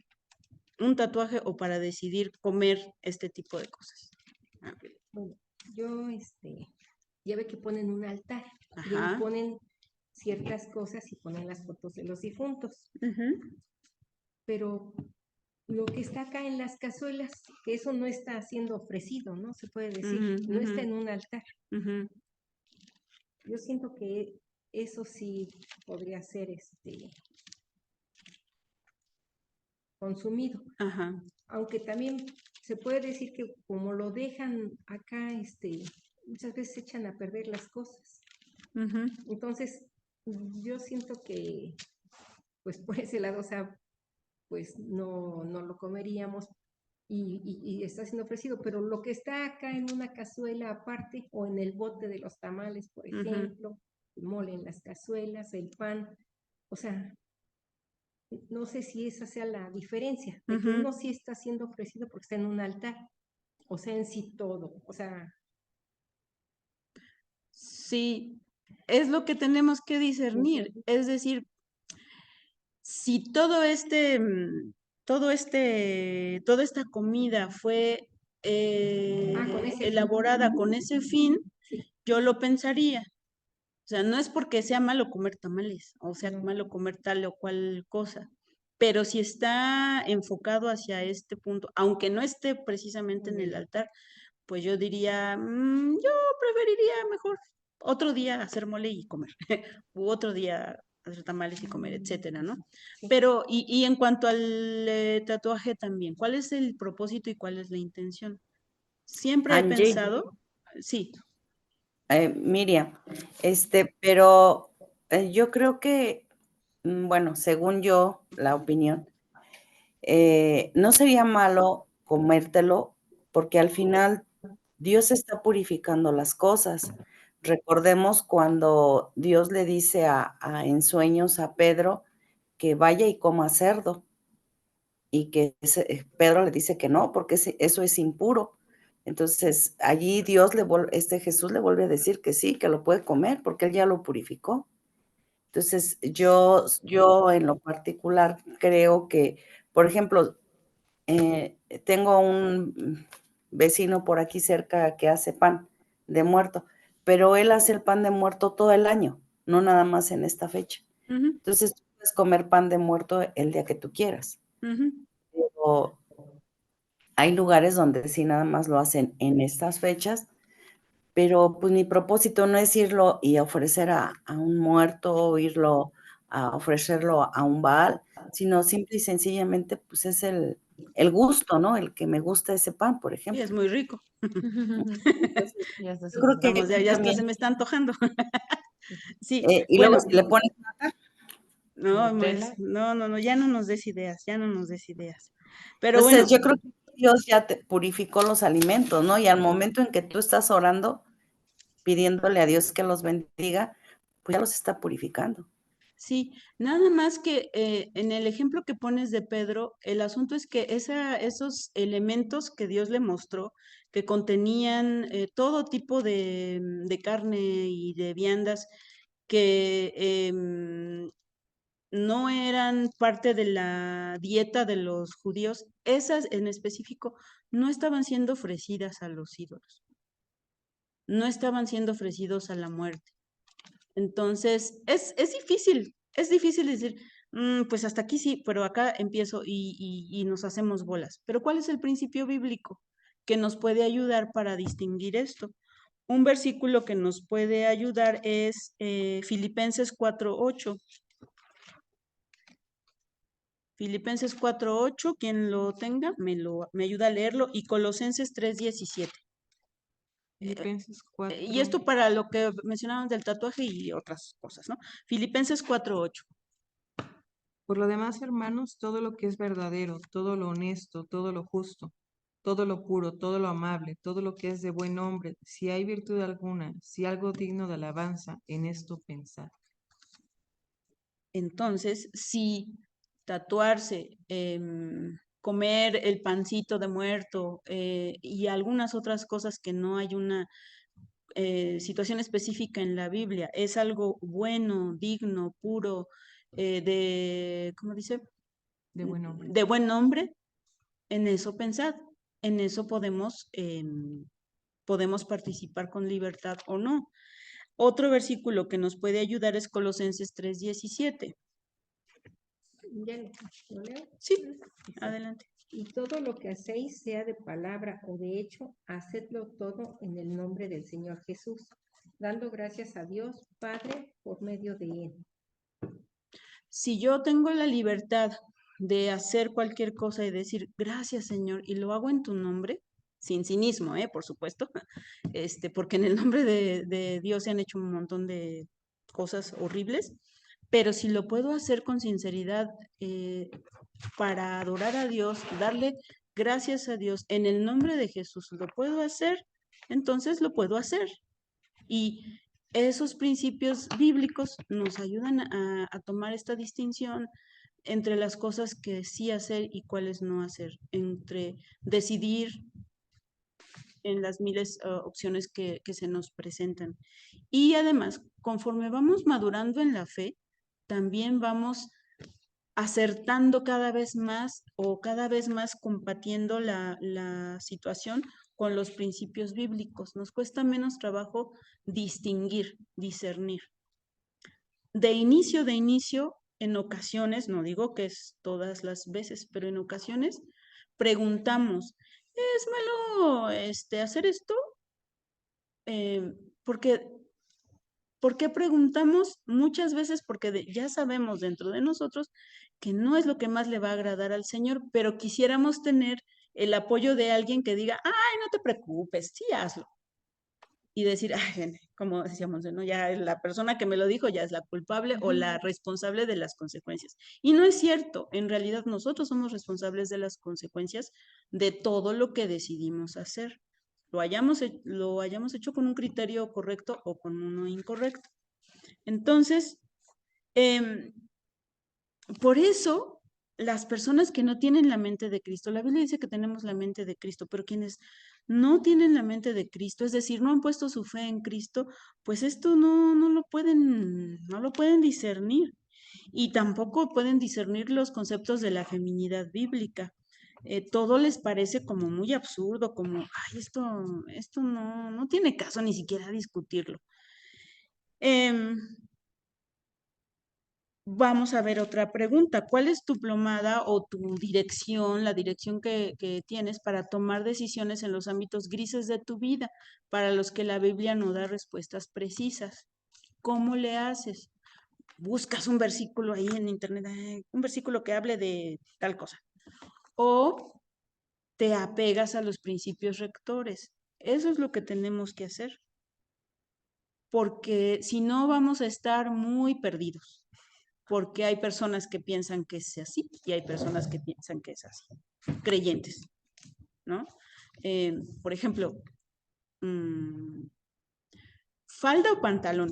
un tatuaje o para decidir comer este tipo de cosas? Bueno, yo, ya ve que ponen un altar y ahí Ajá. ponen ciertas cosas y ponen las fotos de los difuntos. Ujú, Pero lo que está acá en las cazuelas, que eso no está siendo ofrecido, ¿no? Se puede decir, ujú, no está en un altar. ujú. Yo siento que eso sí podría ser consumido, Ajá. aunque también se puede decir que como lo dejan acá, muchas veces echan a perder las cosas. Ujú. Entonces, yo siento que, pues por ese lado, o sea, pues no lo comeríamos y está siendo ofrecido, pero lo que está acá en una cazuela aparte o en el bote de los tamales, por Ujú. ejemplo, el mole en las cazuelas, el pan, o sea, no sé si esa sea la diferencia, de que Ujú. uno sí está siendo ofrecido porque está en un altar, o sea, en sí todo, o sea, Sí, es lo que tenemos que discernir. ujú, Es decir, si toda esta comida fue con ese fin, elaborada con ese fin, sí, yo lo pensaría. O sea, no es porque sea malo comer tamales o sea no, malo comer tal o cual cosa, pero si está enfocado hacia este punto, aunque no esté precisamente en el altar, pues yo diría, yo preferiría mejor otro día hacer mole y comer, u otro día hacer tamales y comer, etcétera, ¿no? sí. Pero, y en cuanto al tatuaje también, ¿cuál es el propósito y cuál es la intención? Siempre he Angie, pensado, sí, Miriam, pero yo creo que, bueno, según yo, la opinión, no sería malo comértelo porque al final Dios está purificando las cosas. Recordemos cuando Dios le dice en sueños a Pedro que vaya y coma cerdo y que Pedro le dice que no, porque eso es impuro. Entonces allí Jesús le vuelve a decir que sí, que lo puede comer porque él ya lo purificó. Entonces yo en lo particular creo que, por ejemplo, tengo un vecino por aquí cerca que hace pan de muerto, pero él hace el pan de muerto todo el año, no nada más en esta fecha. ujú, Entonces tú puedes comer pan de muerto el día que tú quieras. ujú, Pero hay lugares donde sí nada más lo hacen en estas fechas, pero pues mi propósito no es irlo y ofrecer a un muerto o irlo a ofrecerlo a un Baal, sino simple y sencillamente pues es el gusto, ¿no? El que me gusta ese pan, por Sí, ejemplo. es muy rico. Entonces, Ya está yo creo que Vamos, ya hasta también, se me está antojando. Sí, y luego bueno, si le pones nata, no, Nutella. no, ya no nos des ideas, ya no nos des ideas. Pero entonces bueno, yo creo que Dios ya te purificó los alimentos, ¿no? Y al momento en que tú estás orando, pidiéndole a Dios que los bendiga, pues ya los está purificando. sí, nada más que en el ejemplo que pones de Pedro, el asunto es que esos elementos que Dios le mostró, que contenían todo tipo de carne y de viandas, que no eran parte de la dieta de los judíos, esas en específico no estaban siendo ofrecidas a los ídolos, no estaban siendo ofrecidos a la muerte. Entonces, es difícil decir, pues hasta aquí sí, pero acá empiezo y nos hacemos bolas. Pero ¿cuál es el principio bíblico que nos puede ayudar para distinguir esto? Un versículo que nos puede ayudar es Filipenses 4:8. Filipenses 4:8, quien lo tenga, me ayuda a leerlo, y Colosenses 3:17. Filipenses Y 4. esto para lo que mencionaban del tatuaje y otras cosas, ¿no? Filipenses 4:8. Por lo demás, hermanos, todo lo que es verdadero, todo lo honesto, todo lo justo, todo lo puro, todo lo amable, todo lo que es de buen nombre, si hay virtud alguna, si algo digno de alabanza, en esto pensad. Entonces, si tatuarse, comer el pancito de muerto y algunas otras cosas que no hay una situación específica en la Biblia, es algo bueno, digno, puro, ¿cómo dice? De buen nombre. De buen nombre, en eso pensad, en eso podemos participar con libertad o no. Otro versículo que nos puede ayudar es Colosenses 3:17. Ya lo leo. Sí, Dice, adelante. y todo lo que hacéis, sea de palabra o de hecho, hacedlo todo en el nombre del Señor Jesús, dando gracias a Dios Padre por medio de Él. Si yo tengo la libertad de hacer cualquier cosa y decir gracias, Señor, y lo hago en tu nombre, sin cinismo, por supuesto, porque en el nombre de Dios se han hecho un montón de cosas horribles, pero si lo puedo hacer con sinceridad para adorar a Dios, darle gracias a Dios en el nombre de Jesús, lo puedo hacer, entonces lo puedo hacer. Y esos principios bíblicos nos ayudan a tomar esta distinción entre las cosas que sí hacer y cuáles no hacer, entre decidir en las miles opciones que se nos presentan. Y además, conforme vamos madurando en la fe, también vamos acertando cada vez más o cada vez más combatiendo la situación con los principios bíblicos. Nos cuesta menos trabajo distinguir, discernir. De inicio, en ocasiones, no digo que es todas las veces, pero en ocasiones preguntamos, ¿es malo hacer esto? Porque ¿Por qué preguntamos? Muchas veces porque ya sabemos dentro de nosotros que no es lo que más le va a agradar al Señor, pero quisiéramos tener el apoyo de alguien que diga, ay, no te preocupes, sí hazlo. Y decir, ay, como decíamos, ¿no? Ya la persona que me lo dijo ya es la culpable o la responsable de las consecuencias. Y no es cierto, en realidad nosotros somos responsables de las consecuencias de todo lo que decidimos hacer. Lo hayamos hecho con un criterio correcto o con uno incorrecto. Entonces, por eso, las personas que no tienen la mente de Cristo, la Biblia dice que tenemos la mente de Cristo, pero quienes no tienen la mente de Cristo, es decir, no han puesto su fe en Cristo, pues esto no lo pueden discernir. Y tampoco pueden discernir los conceptos de la feminidad bíblica. Todo les parece como muy absurdo, como, ay, esto no tiene caso ni siquiera discutirlo. Vamos a ver otra pregunta. ¿Cuál es tu plomada o tu dirección, la dirección que tienes para tomar decisiones en los ámbitos grises de tu vida, para los que la Biblia no da respuestas precisas? ¿Cómo le haces? Buscas un versículo ahí en internet, un versículo que hable de tal cosa. o te apegas a los principios rectores. Eso es lo que tenemos que hacer, porque si no vamos a estar muy perdidos, porque hay personas que piensan que es así y hay personas que piensan que es así, creyentes, ¿no? Por ejemplo, falda o pantalón.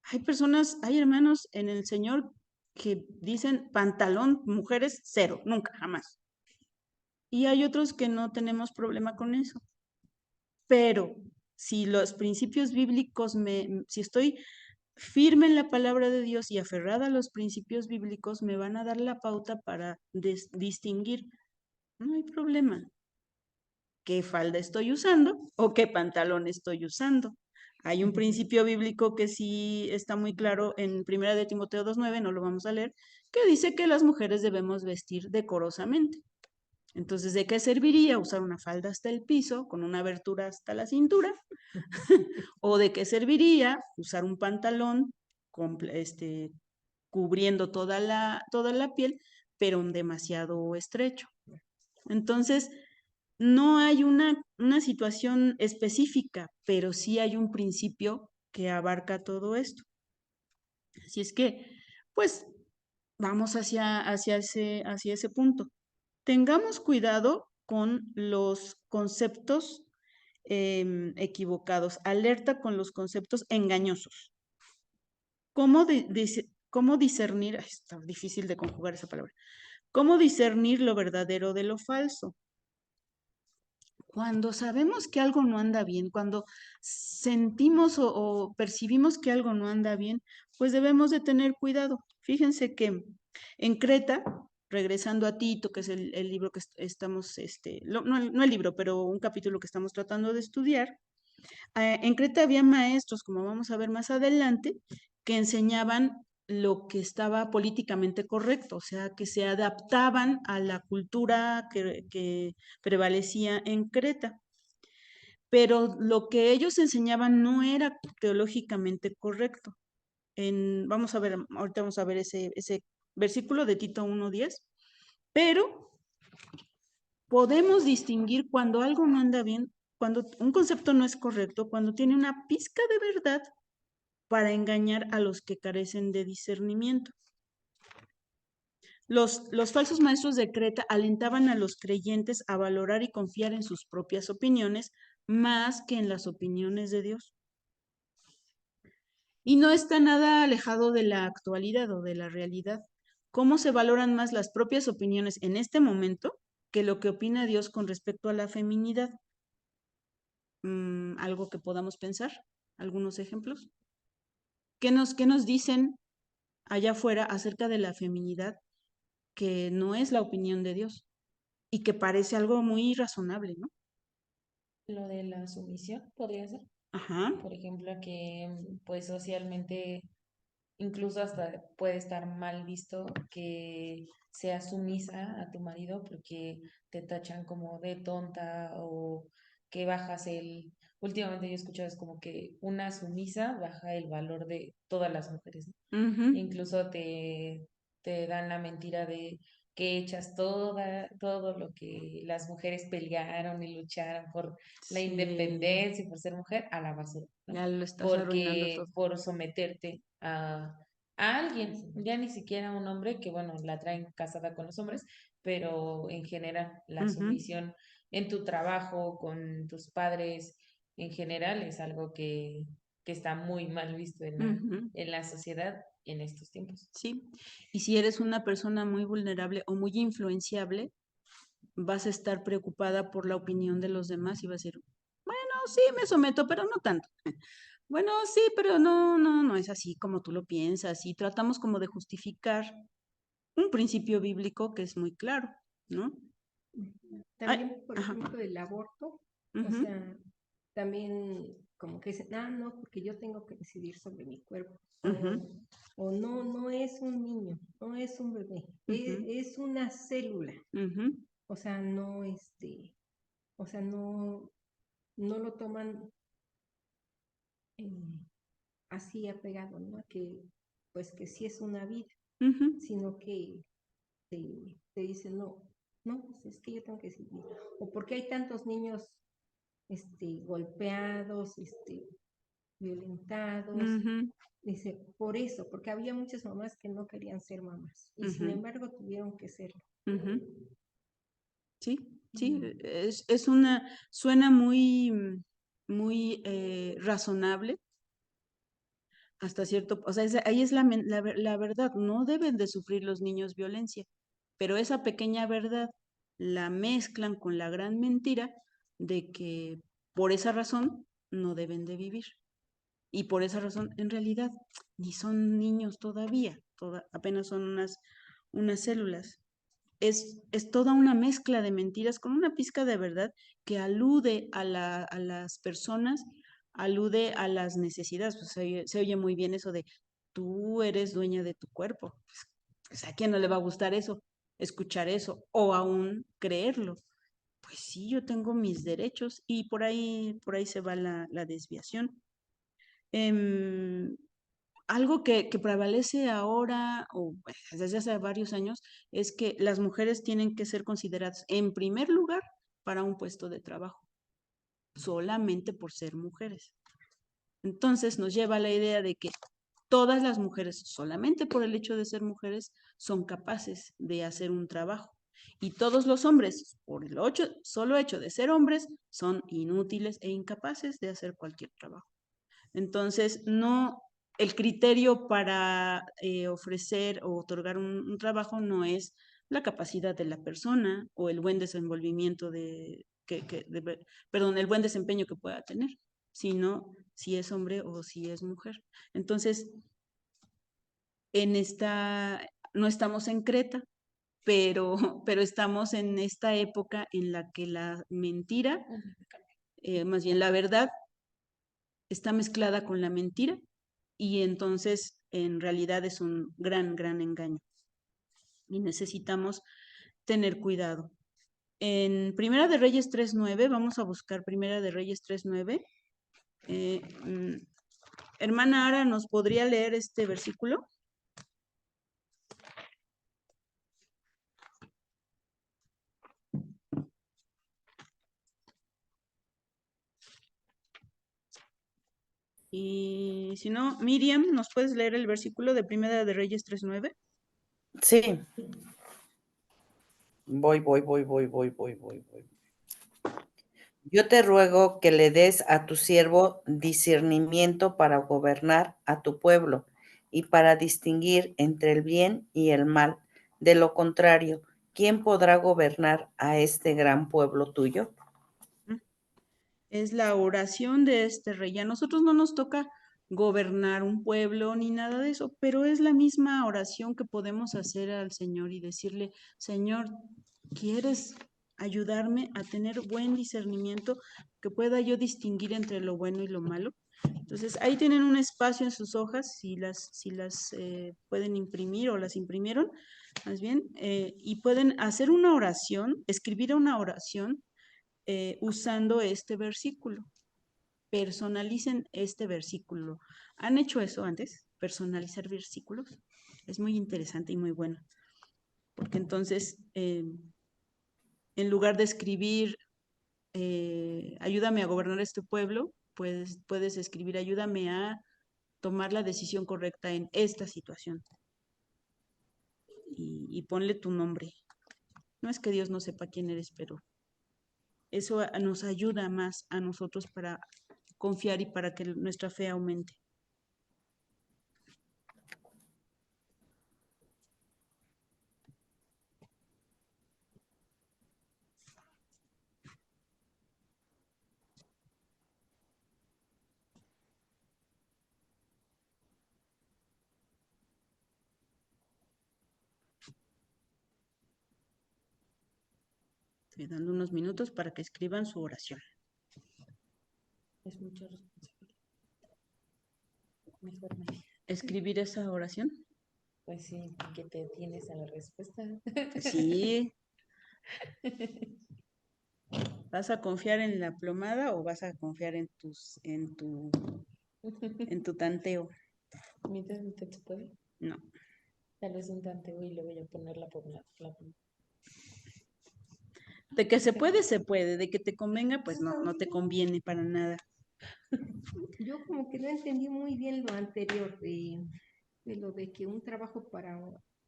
Hay personas, hay hermanos en el Señor que dicen pantalón, mujeres, cero, nunca, jamás. Y hay otros que no tenemos problema con eso. Pero si los principios bíblicos si estoy firme en la palabra de Dios y aferrada a los principios bíblicos, me van a dar la pauta para distinguir. No hay problema. ¿Qué falda estoy usando o qué pantalón estoy usando? Hay un principio bíblico que sí está muy claro en 1 de Timoteo 2:9, no lo vamos a leer, que dice que las mujeres debemos vestir decorosamente. Entonces, ¿de qué serviría usar una falda hasta el piso con una abertura hasta la cintura? ¿O de qué serviría usar un pantalón cubriendo toda la piel, pero demasiado estrecho? Entonces, no hay una situación específica, pero sí hay un principio que abarca todo esto. Así es que, pues, vamos hacia ese punto. Tengamos cuidado con los conceptos equivocados, alerta con los conceptos engañosos. ¿Cómo discernir? Ay, está difícil de conjugar esa palabra. ¿Cómo discernir lo verdadero de lo falso? Cuando sabemos que algo no anda bien, cuando sentimos o percibimos que algo no anda bien, pues debemos de tener cuidado. Fíjense que en Creta, regresando a Tito, que es el libro que estamos, no el libro, pero un capítulo que estamos tratando de estudiar, en Creta había maestros, como vamos a ver más adelante, que enseñaban lo que estaba políticamente correcto, o sea, que se adaptaban a la cultura que prevalecía en Creta. Pero lo que ellos enseñaban no era teológicamente correcto. Ahorita vamos a ver ese versículo de Tito 1:10, pero podemos distinguir cuando algo no anda bien, cuando un concepto no es correcto, cuando tiene una pizca de verdad para engañar a los que carecen de discernimiento. Los falsos maestros de Creta alentaban a los creyentes a valorar y confiar en sus propias opiniones más que en las opiniones de Dios. Y no está nada alejado de la actualidad o de la realidad. ¿Cómo se valoran más las propias opiniones en este momento que lo que opina Dios con respecto a la feminidad? ¿Algo que podamos pensar? ¿Algunos ejemplos? ¿Qué nos dicen allá afuera acerca de la feminidad que no es la opinión de Dios y que parece algo muy razonable, ¿no? Lo de la sumisión podría ser, Ajá. por ejemplo, que pues socialmente incluso hasta puede estar mal visto que seas sumisa a tu marido porque te tachan como de tonta o que bajas últimamente yo he escuchado es como que una sumisa baja el valor de todas las mujeres, ¿no? Ujú. Incluso te dan la mentira de que echas todo lo que las mujeres pelearon y lucharon por la Sí, independencia y por ser mujer a la basura, ¿no? ya lo estás arruinando Porque todo. por someterte a alguien, ya ni siquiera a un hombre, que bueno, la traen casada con los hombres, pero en general la Ujú, sumisión en tu trabajo, con tus padres, en general es algo que está muy mal visto ujú. en la sociedad en estos tiempos. Sí. Y si eres una persona muy vulnerable o muy influenciable, vas a estar preocupada por la opinión de los demás y vas a decir, bueno, sí, me someto, pero no tanto. Bueno, sí, pero no es así como tú lo piensas. Y tratamos como de justificar un principio bíblico que es muy claro, ¿no? Ay, También, por ajá. ejemplo, el aborto, o Ujú, sea, también como que dicen, no, porque yo tengo que decidir sobre mi cuerpo. ujú, O no, no es un niño, no es un bebé, ujú, es una célula. ujú, O sea, no, o sea, no lo toman eh, así apegado, ¿no? Que, pues que sí es una vida, ujú, sino que te dicen, no, no, pues es que yo tengo que seguir. O porque hay tantos niños golpeados, violentados. Ujú, Dice, por eso, porque había muchas mamás que no querían ser mamás y sin ujú, embargo tuvieron que serlo. ujú. Sí, sí, Mm. es una, suena muy, muy razonable hasta cierto, o sea, ahí es la verdad, no deben de sufrir los niños violencia, pero esa pequeña verdad la mezclan con la gran mentira de que por esa razón no deben de vivir. Y por esa razón, en realidad, ni son niños todavía, apenas son unas células. Es toda una mezcla de mentiras con una pizca de verdad que alude a las personas, alude a las necesidades. Pues se oye muy bien eso de tú eres dueña de tu cuerpo. Pues, ¿a quién no le va a gustar eso? Escuchar eso o aún creerlo. Pues sí, yo tengo mis derechos y por ahí se va la desviación. Em, Algo que prevalece ahora, o desde hace varios años, es que las mujeres tienen que ser consideradas en primer lugar para un puesto de trabajo, solamente por ser mujeres. Entonces nos lleva a la idea de que todas las mujeres, solamente por el hecho de ser mujeres, son capaces de hacer un trabajo. Y todos los hombres, por el solo hecho de ser hombres, son inútiles e incapaces de hacer cualquier trabajo. Entonces, no, el criterio para ofrecer o otorgar un trabajo no es la capacidad de la persona o el buen desenvolvimiento perdón, el buen desempeño que pueda tener, sino si es hombre o si es mujer. Entonces, no estamos en Creta, pero estamos en esta época en la que la mentira, más bien la verdad, está mezclada con la mentira y entonces en realidad es un gran, gran engaño y necesitamos tener cuidado. En Primera de Reyes 3.9, vamos a buscar Primera de Reyes 3.9. Eh, mm, Hermana Ara, ¿nos podría leer este versículo? Y si no, Miriam, ¿nos puedes leer el versículo de Primera de Reyes 3.9? Sí. Voy. Yo te ruego que le des a tu siervo discernimiento para gobernar a tu pueblo y para distinguir entre el bien y el mal. De lo contrario, ¿quién podrá gobernar a este gran pueblo tuyo? Es la oración de este rey. A nosotros no nos toca gobernar un pueblo ni nada de eso, pero es la misma oración que podemos hacer al Señor y decirle, Señor, ¿quieres ayudarme a tener buen discernimiento, que pueda yo distinguir entre lo bueno y lo malo? Entonces, ahí tienen un espacio en sus hojas, si las pueden imprimir o las imprimieron, más bien, y pueden hacer una oración, escribir una oración usando este versículo. Personalicen este versículo. ¿Han hecho eso antes? Personalizar versículos. Es muy interesante y muy bueno. Porque entonces, en lugar de escribir, ayúdame a gobernar este pueblo, puedes escribir, ayúdame a tomar la decisión correcta en esta situación. Y ponle tu nombre. No es que Dios no sepa quién eres, pero eso nos ayuda más a nosotros para confiar y para que nuestra fe aumente. Estoy dando unos minutos para que escriban su oración. Es mucha responsabilidad. Mejor no. ¿Escribir esa oración? Pues sí, que te tienes a la respuesta. Sí. ¿Vas a confiar en la plomada o vas a confiar en tu tanteo? ¿Mientras mitad se puede? No. Tal vez un tanteo y le voy a poner la De que se puede, de que te convenga, pues no, no te conviene para nada. Yo como que no entendí muy bien lo anterior de lo de que un trabajo para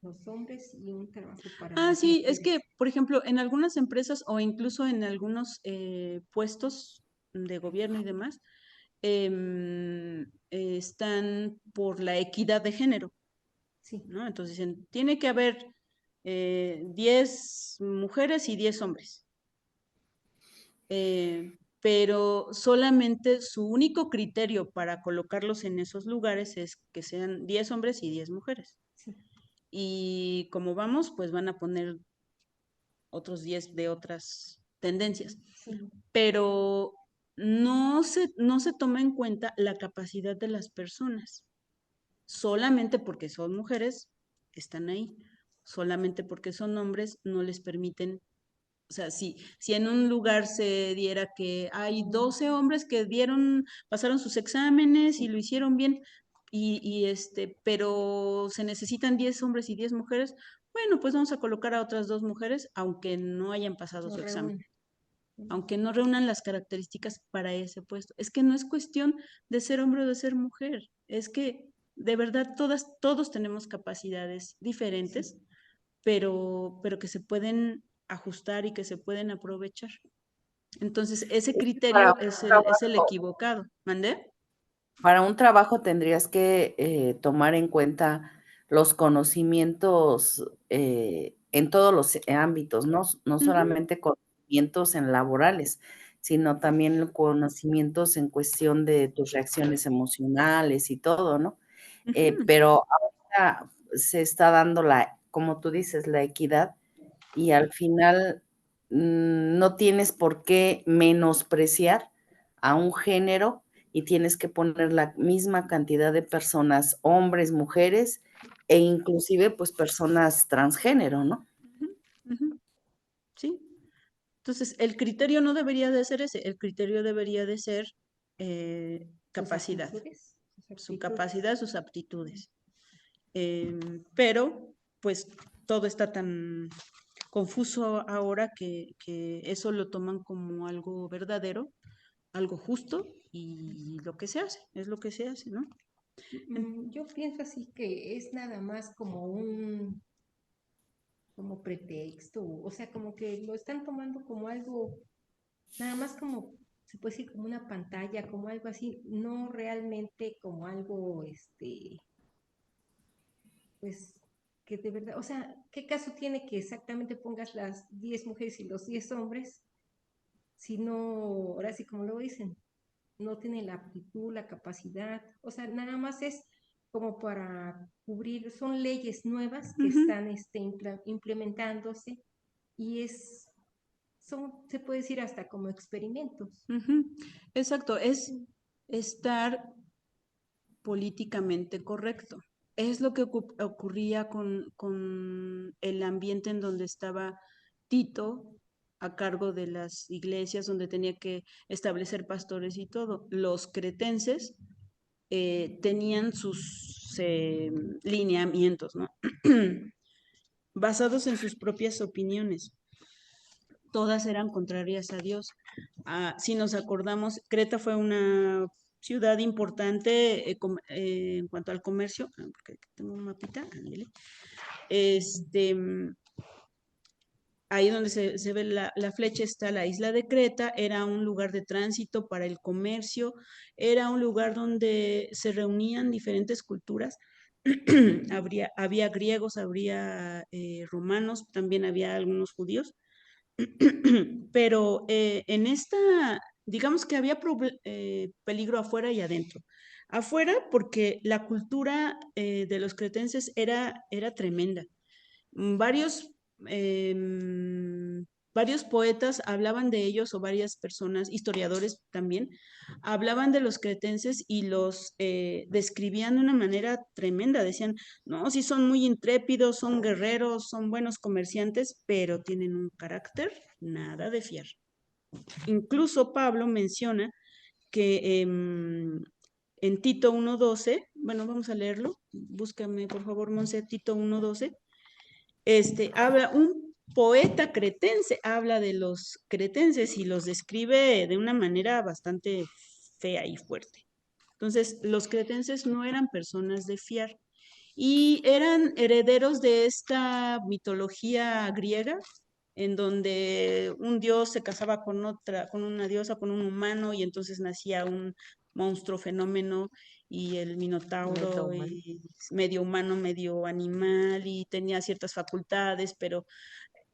los hombres y un trabajo para Ah, las sí, es que, mujeres. por ejemplo, en algunas empresas o incluso en algunos puestos de gobierno y demás, están por la equidad de género, Sí, ¿no? Entonces dicen, tiene que haber 10 mujeres y 10 hombres. Pero solamente su único criterio para colocarlos en esos lugares es que sean 10 hombres y 10 mujeres. sí, Y como vamos, pues van a poner otros 10 de otras tendencias. sí. Pero no se toma en cuenta la capacidad de las personas. Solamente porque son mujeres, están ahí. Solamente porque son hombres, no les permiten. O sea, si en un lugar se diera que hay 12 hombres que pasaron sus exámenes y lo hicieron bien, pero se necesitan 10 hombres y 10 mujeres, bueno, pues vamos a colocar a otras 2 mujeres, aunque no hayan pasado No su examen, reúnen. aunque no reúnan las características para ese puesto. Es que no es cuestión de ser hombre o de ser mujer, es que de verdad todos tenemos capacidades diferentes, pero que se pueden ajustar y que se pueden aprovechar. Entonces, ese Para criterio un es el trabajo, equivocado. ¿Mandé? para un trabajo tendrías que tomar en cuenta los conocimientos en todos los ámbitos, no Ujú, solamente conocimientos en laborales, sino también conocimientos en cuestión de tus reacciones emocionales y todo, ¿no? ujú, Pero ahorita se está dando como tú dices, la equidad y al final no tienes por qué menospreciar a un género y tienes que poner la misma cantidad de personas, hombres, mujeres e inclusive pues personas transgénero, ¿no? ujú, ujú. Sí. Entonces, el criterio no debería de ser ese, el criterio debería de ser Sus capacidad, actitudes, sus su aptitudes. capacidad, sus aptitudes. Pero, pues, todo está tan confuso ahora que eso lo toman como algo verdadero, algo justo y lo que se hace, es lo que se hace, ¿no? Yo pienso así que es nada más como pretexto, o sea, como que lo están tomando como algo, nada más como, se puede decir como una pantalla, como algo así, no realmente como algo, pues, que de verdad, o sea, ¿qué caso tiene que exactamente pongas las 10 mujeres y los 10 hombres si no, ahora sí como lo dicen, no tienen la aptitud, la capacidad, o sea, nada más es como para cubrir, son leyes nuevas que Ujú, están implementándose y se puede decir hasta como experimentos. ujú. Exacto, es estar políticamente correcto. Es lo que ocurría con el ambiente en donde estaba Tito a cargo de las iglesias, donde tenía que establecer pastores y todo. Los cretenses tenían sus lineamientos, ¿no? Basados en sus propias opiniones. Todas eran contrarias a Dios. Si nos acordamos, Creta fue una ciudad importante en cuanto al comercio, porque aquí tengo un mapita, ándele. Ahí donde se ve la flecha está la isla de Creta, era un lugar de tránsito para el comercio, era un lugar donde se reunían diferentes culturas. Había griegos, había romanos, también había algunos judíos. Pero en digamos que había peligro afuera y adentro. Afuera porque la cultura de los cretenses era tremenda. Varios, varios poetas hablaban de ellos o varias personas, historiadores también, hablaban de los cretenses y los describían de una manera tremenda. Decían, no, sí son muy intrépidos, son guerreros, son buenos comerciantes, pero tienen un carácter nada de fiar. Incluso Pablo menciona que en Tito 1:12 bueno, vamos a leerlo. Búscame, por favor, Monse, Tito 1:12. Habla, un poeta cretense habla de los cretenses y los describe de una manera bastante fea y fuerte. Entonces, los cretenses no eran personas de fiar y eran herederos de esta mitología griega en donde un dios se casaba con una diosa, con un humano, y entonces nacía un monstruo fenómeno, y el minotauro Metahumano. medio humano, medio animal, y tenía ciertas facultades, pero,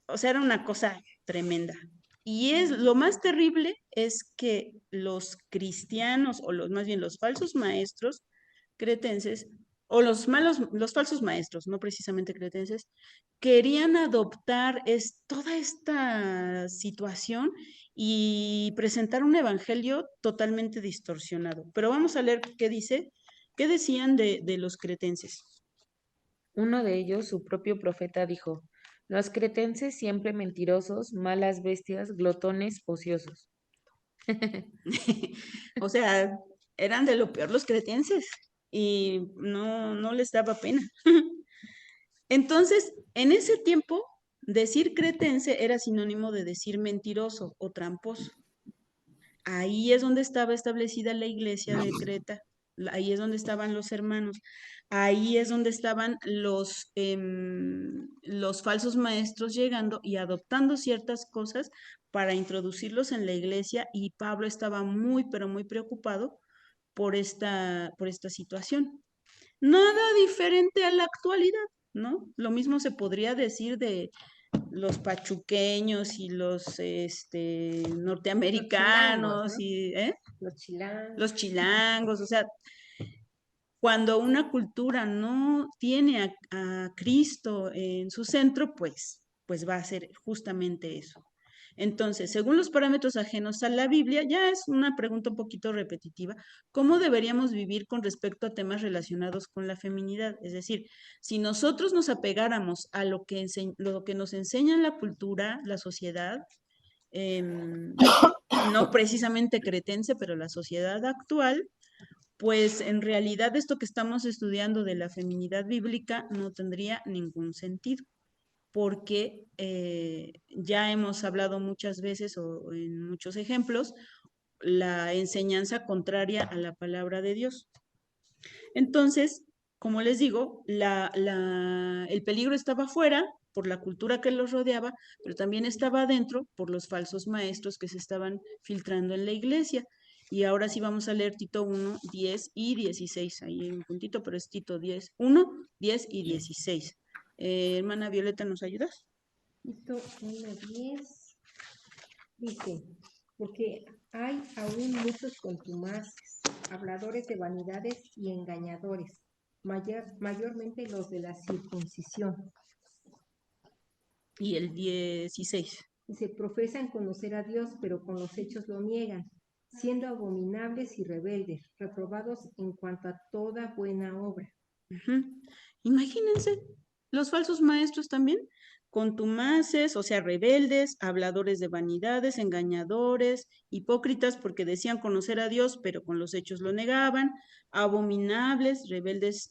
o sea, era una cosa tremenda. Y lo más terrible es que los cristianos, o más bien los falsos maestros cretenses, o los falsos maestros, no precisamente cretenses, querían adoptar toda esta situación y presentar un evangelio totalmente distorsionado. Pero vamos a leer qué decían de los cretenses. Uno de ellos, su propio profeta, dijo: los cretenses siempre mentirosos, malas bestias, glotones, ociosos. O sea, eran de lo peor los cretenses y no les daba pena. Entonces, en ese tiempo, decir cretense era sinónimo de decir mentiroso o tramposo. Ahí es donde estaba establecida la iglesia de Creta, ahí es donde estaban los hermanos, ahí es donde estaban los falsos maestros llegando y adoptando ciertas cosas para introducirlos en la iglesia, y Pablo estaba muy, pero muy preocupado por esta situación. Nada diferente a la actualidad, ¿no? Lo mismo se podría decir de los pachuqueños y los norteamericanos, Los chilangos. los chilangos, o sea, cuando una cultura no tiene a Cristo en su centro, pues va a ser justamente eso. Entonces, según los parámetros ajenos a la Biblia, ya es una pregunta un poquito repetitiva: ¿cómo deberíamos vivir con respecto a temas relacionados con la feminidad? Es decir, si nosotros nos apegáramos a lo que nos enseña la cultura, la sociedad, no precisamente cretense, pero la sociedad actual, pues en realidad esto que estamos estudiando de la feminidad bíblica no tendría ningún sentido, porque ya hemos hablado muchas veces o en muchos ejemplos la enseñanza contraria a la palabra de Dios. Entonces, como les digo, el peligro estaba afuera por la cultura que los rodeaba, pero también estaba adentro por los falsos maestros que se estaban filtrando en la iglesia. Y ahora sí vamos a leer Tito 1, 10 y 16. Ahí hay un puntito, pero es Tito 10, 1, 10 y 16. Hermana Violeta, ¿nos ayudas? Tito 1:10 dice: porque hay aún muchos contumaces, habladores de vanidades y engañadores, mayormente los de la circuncisión. Y el 16. Dice: profesan conocer a Dios, pero con los hechos lo niegan, siendo abominables y rebeldes, reprobados en cuanto a toda buena obra. Imagínense, los falsos maestros también, contumaces, o sea, rebeldes, habladores de vanidades, engañadores, hipócritas porque decían conocer a Dios, pero con los hechos lo negaban, abominables, rebeldes,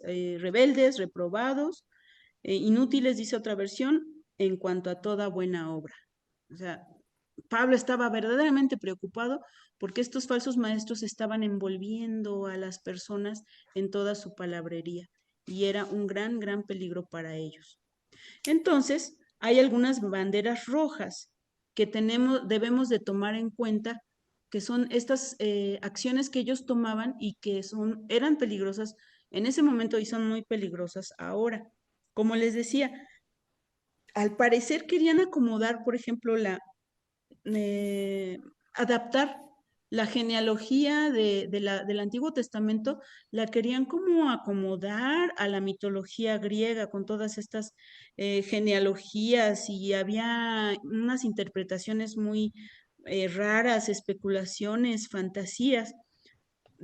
reprobados, inútiles, dice otra versión, en cuanto a toda buena obra. O sea, Pablo estaba verdaderamente preocupado porque estos falsos maestros estaban envolviendo a las personas en toda su palabrería, y era un gran, gran peligro para ellos. Entonces, hay algunas banderas rojas que debemos de tomar en cuenta, que son estas acciones que ellos tomaban y que eran peligrosas en ese momento y son muy peligrosas ahora. Como les decía, al parecer querían acomodar, por ejemplo, adaptar la genealogía del Antiguo Testamento, la querían como acomodar a la mitología griega con todas estas genealogías, y había unas interpretaciones muy raras, especulaciones, fantasías.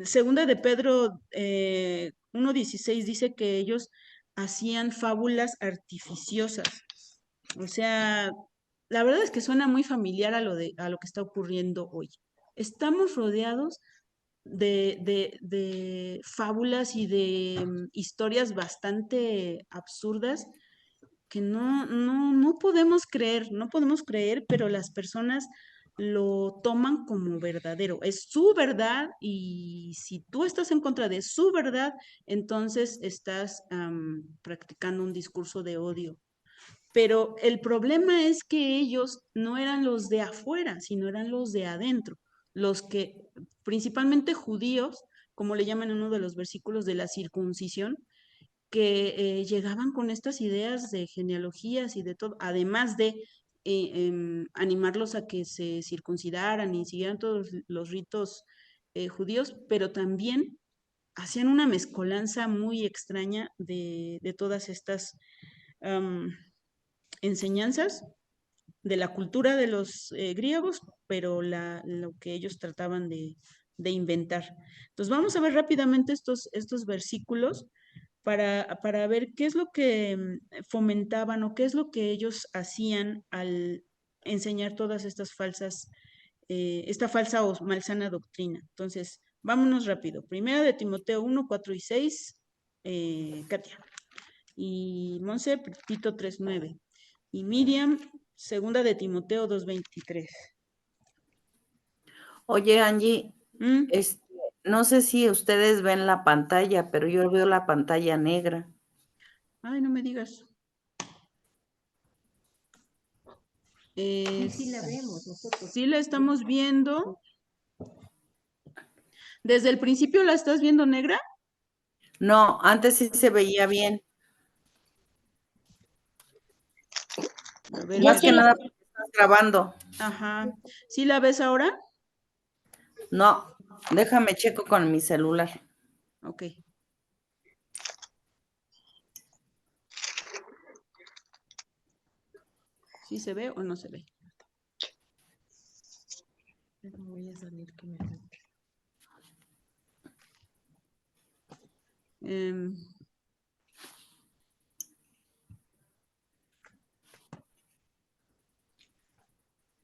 Segunda de Pedro 1:16 dice que ellos hacían fábulas artificiosas. O sea, la verdad es que suena muy familiar a lo que está ocurriendo hoy. Estamos rodeados de fábulas y de historias bastante absurdas que no podemos creer, pero las personas lo toman como verdadero. Es su verdad y si tú estás en contra de su verdad, entonces estás practicando un discurso de odio. Pero el problema es que ellos no eran los de afuera, sino eran los de adentro, los que, principalmente judíos, como le llaman en uno de los versículos de la circuncisión, que llegaban con estas ideas de genealogías y de todo, además de animarlos a que se circuncidaran y siguieran todos los ritos judíos, pero también hacían una mezcolanza muy extraña de todas estas enseñanzas de la cultura de los griegos, pero lo que ellos trataban de inventar. Entonces vamos a ver rápidamente estos versículos para ver qué es lo que fomentaban o qué es lo que ellos hacían al enseñar todas estas esta falsa o malsana doctrina. Entonces, vámonos rápido. Primera de Timoteo 1, 4 y 6, Katia. Y Monse, Tito 3, 9. Y Miriam, segunda de Timoteo 2, 23. Oye, Angie, no sé si ustedes ven la pantalla, pero yo veo la pantalla negra. Ay, no me digas. Sí la vemos nosotros. Sí la estamos viendo. ¿Desde el principio la estás viendo negra? No, antes sí se veía bien. A ver, Más que nada porque estás grabando. Ajá. ¿Sí la ves ahora? No, déjame checo con mi celular. Ok. ¿Sí se ve o no se ve? Voy a salir que me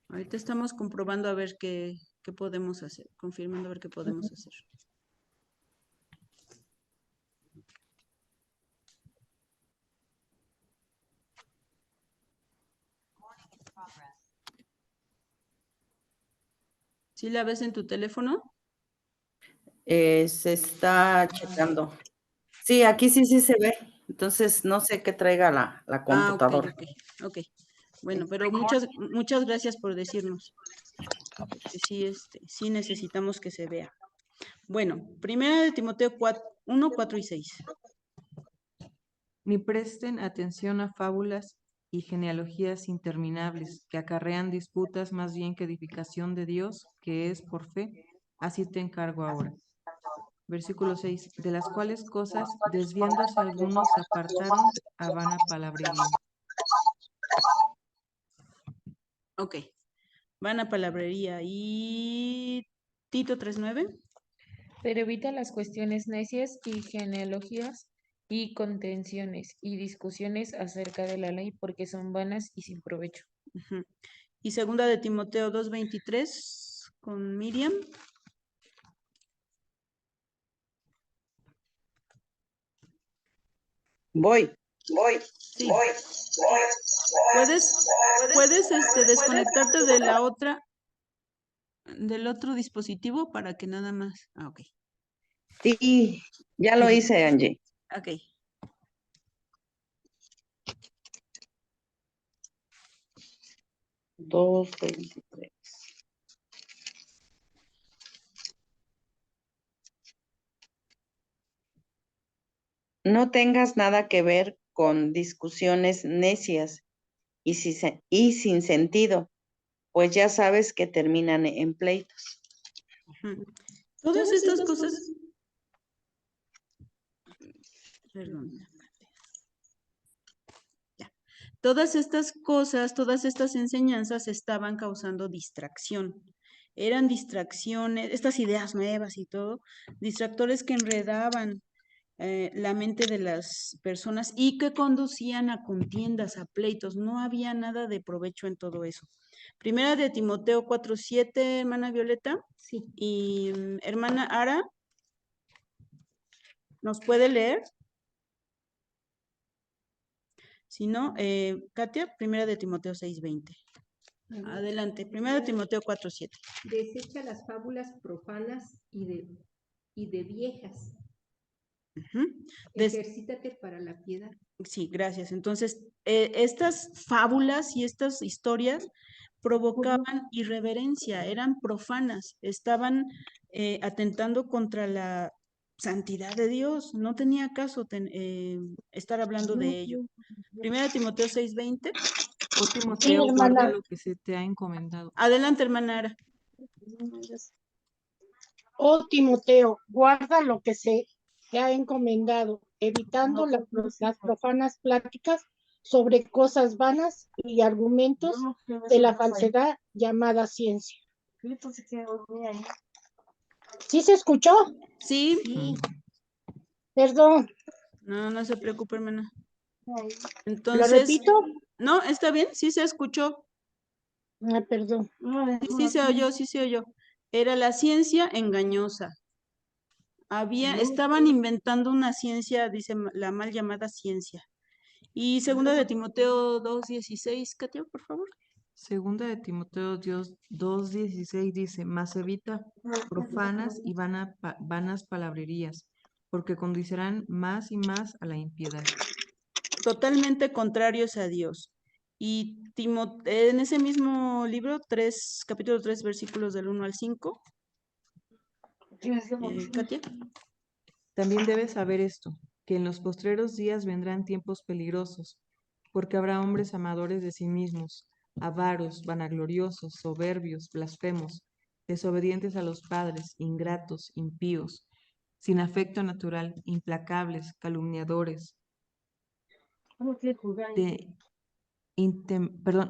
Ahorita estamos comprobando a ver qué podemos hacer, confirmando a ver qué podemos hacer. ¿Sí la ves en tu teléfono? Se está checando. Sí, aquí sí se ve. Entonces, no sé qué traiga la computadora. Ok. Bueno, pero muchas gracias por decirnos. Porque sí necesitamos que se vea. Bueno, primera de Timoteo 1, 4 y 6. Ni presten atención a fábulas y genealogías interminables que acarrean disputas más bien que edificación de Dios, que es por fe. Así te encargo ahora. Versículo 6. De las cuales cosas, desviándose algunos, se apartaron a vana palabrería. Ok. Vana palabrería. Y Tito 3:9. Pero evita las cuestiones necias y genealogías y contenciones y discusiones acerca de la ley porque son vanas y sin provecho. Y segunda de Timoteo 2:23 con Miriam. Voy. Sí. ¿Puedes desconectarte de la otra, del otro dispositivo para que nada más? Ok. Sí, ya lo hice, Angie. Ok. Dos, 23. No tengas nada que ver con discusiones necias y sin sentido, pues ya sabes que terminan en pleitos. Todas estas cosas, perdón. Ya. Todas estas enseñanzas estaban causando distracción. Eran distracciones, estas ideas nuevas y todo, distractores que enredaban la mente de las personas y que conducían a contiendas, a pleitos. No había nada de provecho en todo eso. Primera de Timoteo 4:7, hermana Violeta. Sí. Y hermana Ara, ¿nos puede leer? Si no, Katia, primera de Timoteo 6:20. Adelante, primera de Timoteo 4:7. Desecha las fábulas profanas y de viejas. Ejercítate para la piedad. Sí, gracias. Entonces, estas fábulas y estas historias provocaban irreverencia, eran profanas, estaban atentando contra la santidad de Dios. No tenía caso estar hablando de ello. Primera de Timoteo 6:20. Oh Timoteo, Sí, guarda hermana. lo que se te ha encomendado. Adelante, hermana Ara. Oh Timoteo, guarda lo que se te ha encomendado, evitando las profanas pláticas sobre cosas vanas y argumentos de la falsedad llamada ciencia. ¿Sí se escuchó? Sí. Sí. Perdón. No se preocupe, hermana. ¿Lo Entonces, repito? no, está bien, sí se escuchó. Perdón. Sí se oyó, sí se oyó. Era la ciencia engañosa. Estaban inventando una ciencia, dice la mal llamada ciencia. Y segunda de Timoteo 2:16, Katia, por favor. Segunda de Timoteo 2:16 dice, mas evita profanas y vanas palabrerías, porque conducirán más y más a la impiedad. Totalmente contrarios a Dios. Y en ese mismo libro, capítulo 3, versículos del 1 al 5. Katia. También debes saber esto, que en los postreros días vendrán tiempos peligrosos, porque habrá hombres amadores de sí mismos, avaros, vanagloriosos, soberbios, blasfemos, desobedientes a los padres, ingratos, impíos, sin afecto natural, implacables, calumniadores,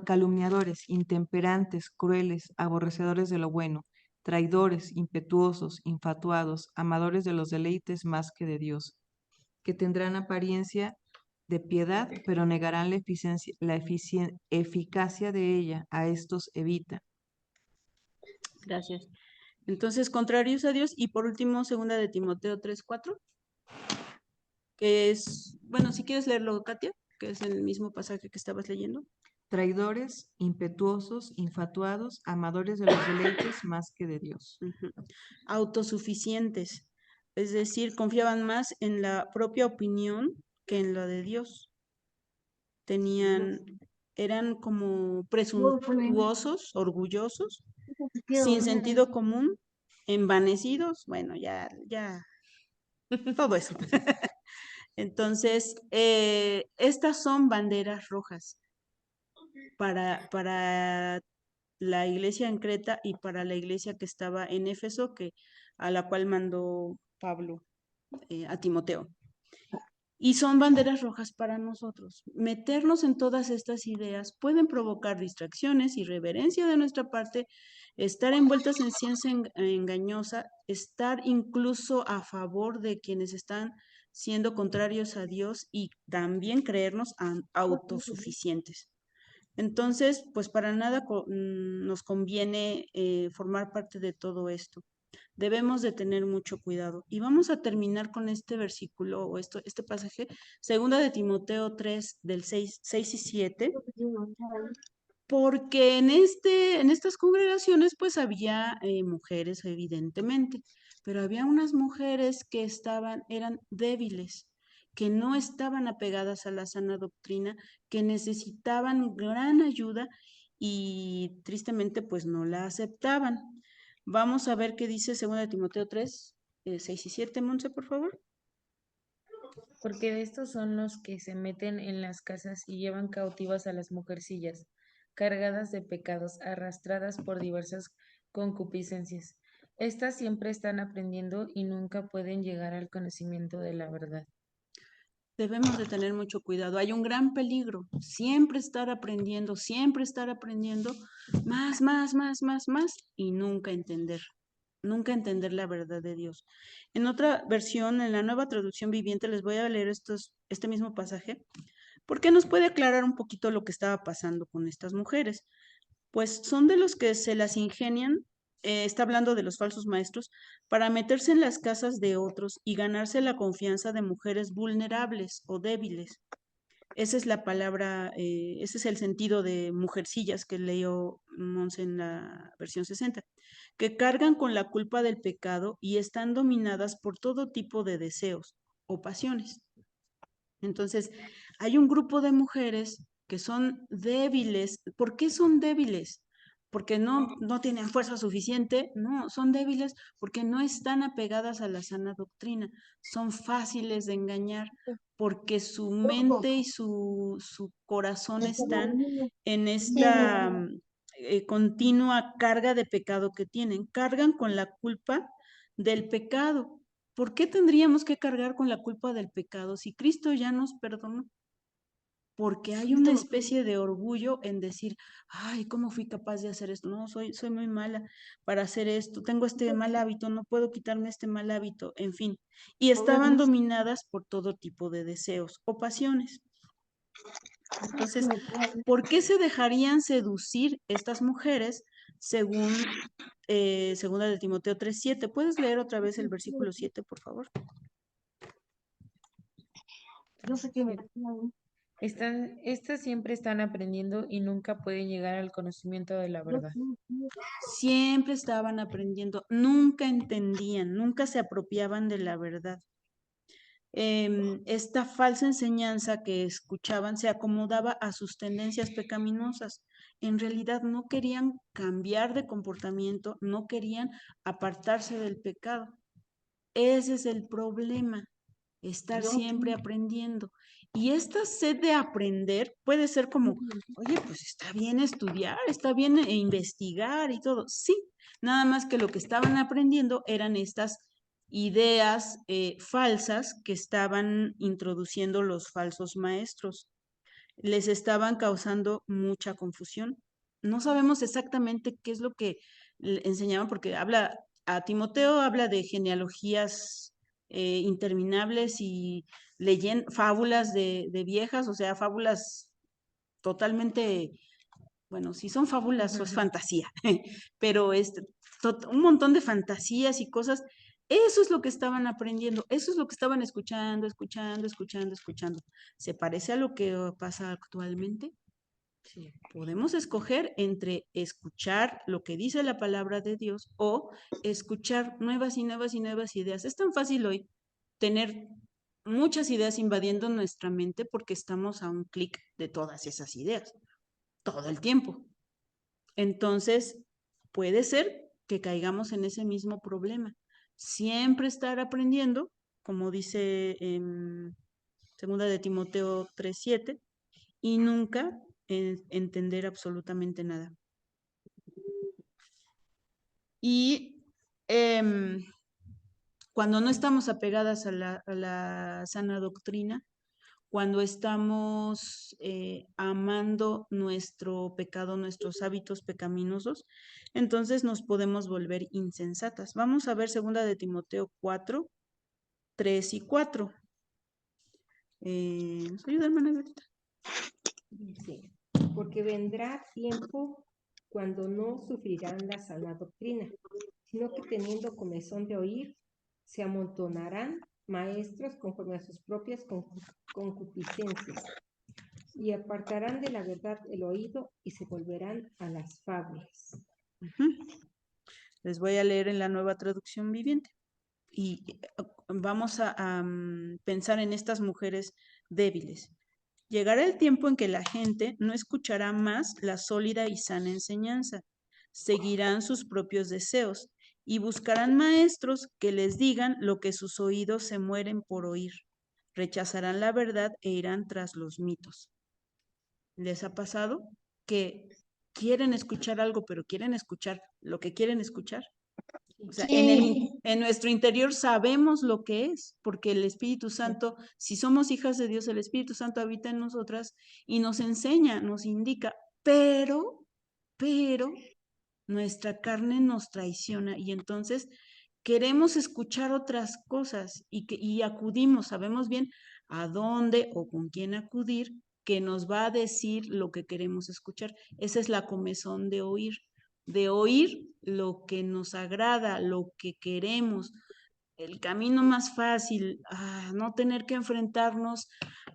calumniadores, intemperantes, crueles, aborrecedores de lo bueno, traidores, impetuosos, infatuados, amadores de los deleites más que de Dios, que tendrán apariencia de piedad, pero negarán la eficacia de ella. A estos evita. Gracias. Entonces, contrarios a Dios. Y por último, segunda de Timoteo 3:4, que es, bueno, si quieres leerlo, Katia, que es el mismo pasaje que estabas leyendo. Traidores, impetuosos, infatuados, amadores de los deleites más que de Dios. Autosuficientes, es decir, confiaban más en la propia opinión que en la de Dios. Eran como presuntuosos, orgullosos, sin sentido común, envanecidos, bueno, ya, todo eso. Entonces, estas son banderas rojas para la iglesia en Creta y para la iglesia que estaba en Éfeso, a la cual mandó Pablo a Timoteo. Y son banderas rojas para nosotros. Meternos en todas estas ideas pueden provocar distracciones, irreverencia de nuestra parte, estar envueltas en ciencia engañosa, estar incluso a favor de quienes están siendo contrarios a Dios y también creernos autosuficientes. Entonces, pues para nada nos conviene formar parte de todo esto. Debemos de tener mucho cuidado. Y vamos a terminar con este versículo o este pasaje, segunda de Timoteo 3, del 6 y 7, porque en estas congregaciones pues había mujeres evidentemente, pero había unas mujeres que eran débiles, que no estaban apegadas a la sana doctrina, que necesitaban gran ayuda y tristemente pues no la aceptaban. Vamos a ver qué dice 2 de Timoteo 3, 6 y 7, Monse, por favor. Porque de estos son los que se meten en las casas y llevan cautivas a las mujercillas, cargadas de pecados, arrastradas por diversas concupiscencias. Estas siempre están aprendiendo y nunca pueden llegar al conocimiento de la verdad. Debemos de tener mucho cuidado. Hay un gran peligro. Siempre estar aprendiendo más y nunca entender. nunca entender la verdad de Dios. En otra versión, en la Nueva Traducción Viviente, les voy a leer este mismo pasaje, porque nos puede aclarar un poquito lo que estaba pasando con estas mujeres. Pues son de los que se las ingenian, está hablando de los falsos maestros, para meterse en las casas de otros y ganarse la confianza de mujeres vulnerables o débiles. Esa es la palabra, ese es el sentido de mujercillas que leyó Monse en la versión 60, que cargan con la culpa del pecado y están dominadas por todo tipo de deseos o pasiones. Entonces, hay un grupo de mujeres que son débiles. ¿Por qué son débiles? Porque no tienen fuerza suficiente. No, son débiles porque no están apegadas a la sana doctrina. Son fáciles de engañar porque su mente y su corazón están en esta continua carga de pecado que tienen. Cargan con la culpa del pecado. ¿Por qué tendríamos que cargar con la culpa del pecado si Cristo ya nos perdonó? Porque hay una especie de orgullo en decir, ay, ¿cómo fui capaz de hacer esto? No, soy muy mala para hacer esto, tengo este mal hábito, no puedo quitarme este mal hábito, en fin. Y estaban dominadas por todo tipo de deseos o pasiones. Entonces, ¿por qué se dejarían seducir estas mujeres según segunda de Timoteo 3:7? ¿Puedes leer otra vez el versículo 7, por favor? Yo sé que Estas siempre están aprendiendo y nunca pueden llegar al conocimiento de la verdad. Siempre estaban aprendiendo, nunca entendían, nunca se apropiaban de la verdad. Esta falsa enseñanza que escuchaban se acomodaba a sus tendencias pecaminosas. En realidad no querían cambiar de comportamiento, no querían apartarse del pecado. Ese es el problema, estar siempre aprendiendo. Y esta sed de aprender puede ser como, oye, pues está bien estudiar, está bien investigar y todo. Sí, nada más que lo que estaban aprendiendo eran estas ideas falsas que estaban introduciendo los falsos maestros. Les estaban causando mucha confusión. No sabemos exactamente qué es lo que le enseñaban, porque a Timoteo habla de genealogías interminables y fábulas de viejas, o sea, fábulas totalmente, bueno, si son fábulas, es fantasía, pero un montón de fantasías y cosas. Eso es lo que estaban aprendiendo, eso es lo que estaban escuchando. ¿Se parece a lo que pasa actualmente? Sí. Podemos escoger entre escuchar lo que dice la palabra de Dios o escuchar nuevas y nuevas y nuevas ideas. Es tan fácil hoy tener muchas ideas invadiendo nuestra mente porque estamos a un clic de todas esas ideas, todo el tiempo. Entonces, puede ser que caigamos en ese mismo problema. Siempre estar aprendiendo, como dice en segunda de Timoteo 3:7, y nunca entender absolutamente nada. Y cuando no estamos apegadas a la sana doctrina, cuando estamos amando nuestro pecado, nuestros hábitos pecaminosos, entonces nos podemos volver insensatas. Vamos a ver segunda de Timoteo 4, 3 y 4. ¿Nos ayuda, hermana Violeta? Dice, porque vendrá tiempo cuando no sufrirán la sana doctrina, sino que teniendo comezón de oír, se amontonarán maestros conforme a sus propias concupiscencias, y apartarán de la verdad el oído y se volverán a las fábulas. Les voy a leer en la Nueva Traducción Viviente. Y vamos a pensar en estas mujeres débiles. Llegará el tiempo en que la gente no escuchará más la sólida y sana enseñanza, seguirán sus propios deseos y buscarán maestros que les digan lo que sus oídos se mueren por oír. Rechazarán la verdad e irán tras los mitos. ¿Les ha pasado que quieren escuchar algo, pero quieren escuchar lo que quieren escuchar? O sea, en nuestro interior sabemos lo que es, porque el Espíritu Santo, si somos hijas de Dios, el Espíritu Santo habita en nosotras y nos enseña, nos indica, pero nuestra carne nos traiciona y entonces queremos escuchar otras cosas y acudimos, sabemos bien a dónde o con quién acudir, que nos va a decir lo que queremos escuchar. Esa es la comezón de oír lo que nos agrada, lo que queremos, el camino más fácil, no tener que enfrentarnos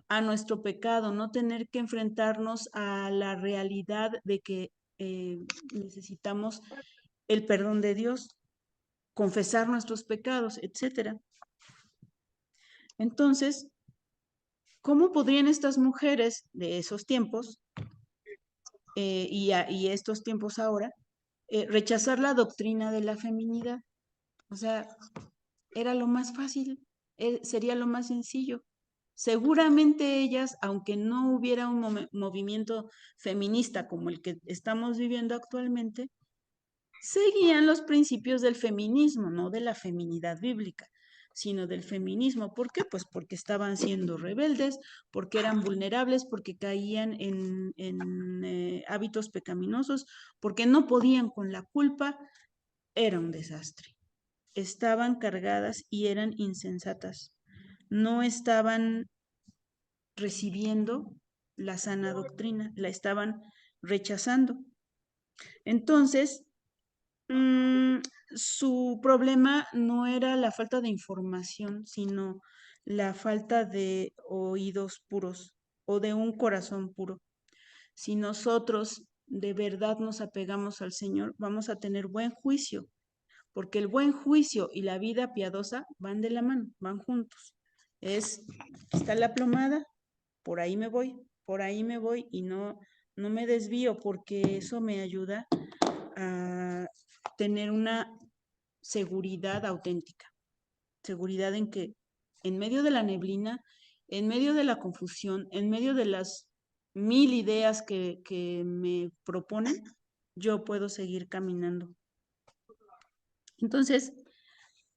a nuestro pecado, no tener que enfrentarnos a la realidad de que necesitamos el perdón de Dios, confesar nuestros pecados, etcétera. Entonces, ¿cómo podrían estas mujeres de esos tiempos y estos tiempos ahora rechazar la doctrina de la feminidad? O sea, era lo más fácil, sería lo más sencillo. Seguramente ellas, aunque no hubiera un movimiento feminista como el que estamos viviendo actualmente, seguían los principios del feminismo, no de la feminidad bíblica, sino del feminismo. ¿Por qué? Pues porque estaban siendo rebeldes, porque eran vulnerables, porque caían en hábitos pecaminosos, porque no podían con la culpa. Era un desastre. Estaban cargadas y eran insensatas. No estaban recibiendo la sana doctrina, la estaban rechazando. Entonces, su problema no era la falta de información, sino la falta de oídos puros o de un corazón puro. Si nosotros de verdad nos apegamos al Señor, vamos a tener buen juicio, porque el buen juicio y la vida piadosa van de la mano, van juntos. Está la plomada, por ahí me voy y no me desvío, porque eso me ayuda a tener una seguridad auténtica, seguridad en que en medio de la neblina, en medio de la confusión, en medio de las 1000 ideas que me proponen, yo puedo seguir caminando. Entonces,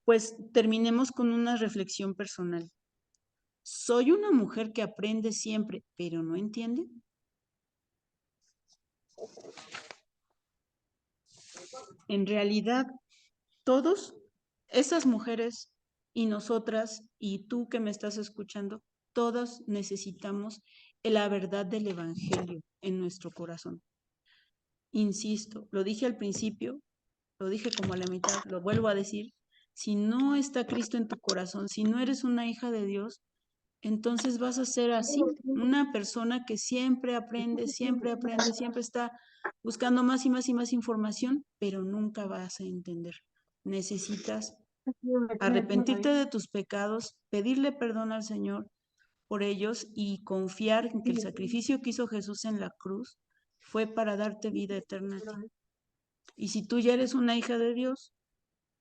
pues terminemos con una reflexión personal. ¿Soy una mujer que aprende siempre, pero no entiende? En realidad, todos, esas mujeres y nosotras y tú que me estás escuchando, todos necesitamos la verdad del Evangelio en nuestro corazón. Insisto, lo dije al principio, lo dije como a la mitad, lo vuelvo a decir, si no está Cristo en tu corazón, si no eres una hija de Dios, entonces vas a ser así, una persona que siempre aprende, siempre está buscando más y más y más información, pero nunca vas a entender. Necesitas arrepentirte de tus pecados, pedirle perdón al Señor por ellos y confiar en que el sacrificio que hizo Jesús en la cruz fue para darte vida eterna a ti. Y si tú ya eres una hija de Dios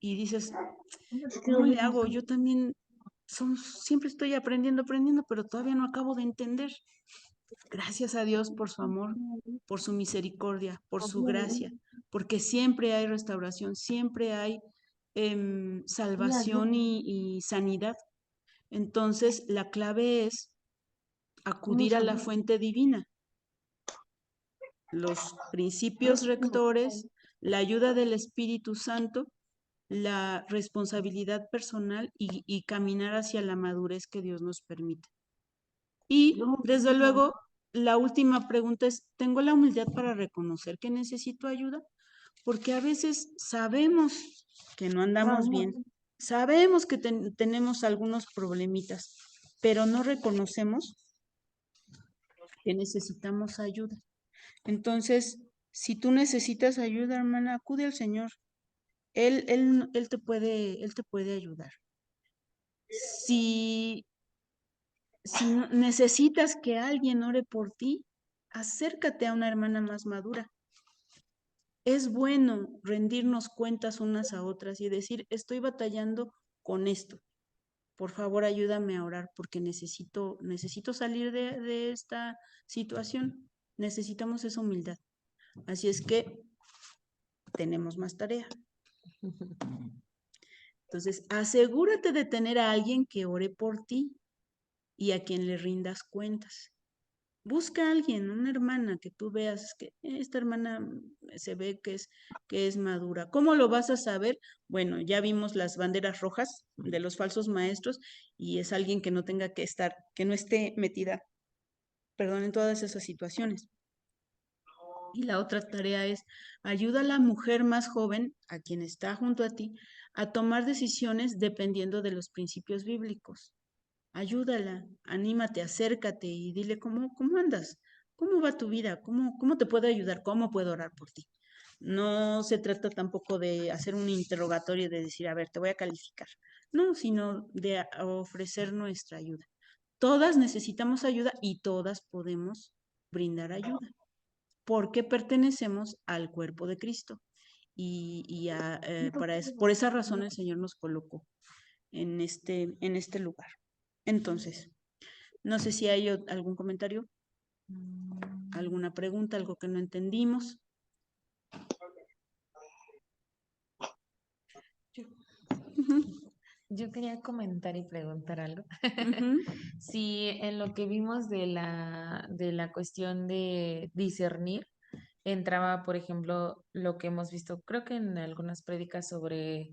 y dices, ¿cómo le hago? Yo también siempre estoy aprendiendo, pero todavía no acabo de entender. Gracias a Dios por su amor, por su misericordia, por su gracia, porque siempre hay restauración, siempre hay salvación y sanidad. Entonces, la clave es acudir a la fuente divina, los principios rectores, la ayuda del Espíritu Santo, la responsabilidad personal y caminar hacia la madurez que Dios nos permite. Y desde luego, la última pregunta es, ¿tengo la humildad para reconocer que necesito ayuda? Porque a veces sabemos que no andamos bien, sabemos que tenemos algunos problemitas, pero no reconocemos que necesitamos ayuda. Entonces, si tú necesitas ayuda, hermana, acude al Señor. Él te puede ayudar. Si necesitas que alguien ore por ti, acércate a una hermana más madura. Es bueno rendirnos cuentas unas a otras y decir, estoy batallando con esto. Por favor, ayúdame a orar porque necesito salir de esta situación. Necesitamos esa humildad. Así es que tenemos más tarea. Entonces, asegúrate de tener a alguien que ore por ti y a quien le rindas cuentas. Busca a alguien, una hermana que tú veas que esta hermana se ve que es madura. ¿Cómo lo vas a saber? Bueno, ya vimos las banderas rojas de los falsos maestros y es alguien que no tenga que estar, que no esté metida, perdón, en todas esas situaciones. Y la otra tarea es ayuda a la mujer más joven, a quien está junto a ti, a tomar decisiones dependiendo de los principios bíblicos. Ayúdala, anímate, acércate y dile cómo andas, cómo va tu vida, cómo te puedo ayudar, cómo puedo orar por ti. No se trata tampoco de hacer un interrogatorio de decir, a ver, te voy a calificar. No, sino de ofrecer nuestra ayuda. Todas necesitamos ayuda y todas podemos brindar ayuda porque pertenecemos al cuerpo de Cristo. Por esa razón el Señor nos colocó en este lugar. Entonces, no sé si hay algún comentario, alguna pregunta, algo que no entendimos. Yo quería comentar y preguntar algo. Ujú. Si en lo que vimos de la cuestión de discernir, entraba, por ejemplo, lo que hemos visto, creo que en algunas prédicas sobre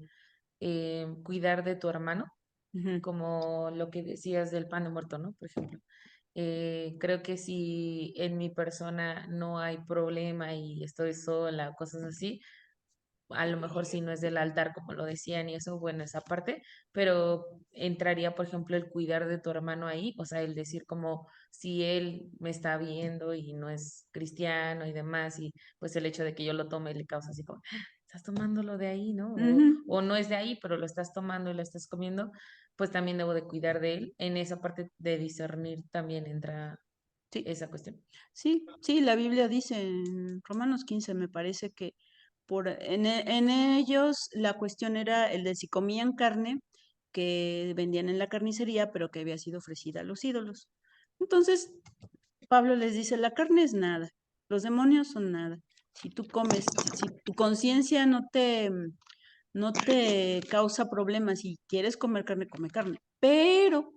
cuidar de tu hermano, Ujú. como lo que decías del pan de muerto, ¿no? Por ejemplo. Creo que si en mi persona no hay problema y estoy sola, cosas así, a lo mejor si no es del altar, como lo decían, y eso, bueno, esa parte, pero entraría, por ejemplo, el cuidar de tu hermano ahí, o sea, el decir como si él me está viendo y no es cristiano y demás, y pues el hecho de que yo lo tome le causa así como, "Ah, estás tomándolo de ahí, ¿no? Ujú. O no es de ahí, pero lo estás tomando y lo estás comiendo, pues también debo de cuidar de él. En esa parte de discernir también entra Sí, esa cuestión. sí, la Biblia dice en Romanos 15, me parece que en ellos la cuestión era el de si comían carne que vendían en la carnicería, pero que había sido ofrecida a los ídolos. Entonces, Pablo les dice, la carne es nada, los demonios son nada. Si tú comes, si tu conciencia no te causa problemas y quieres comer carne, come carne. Pero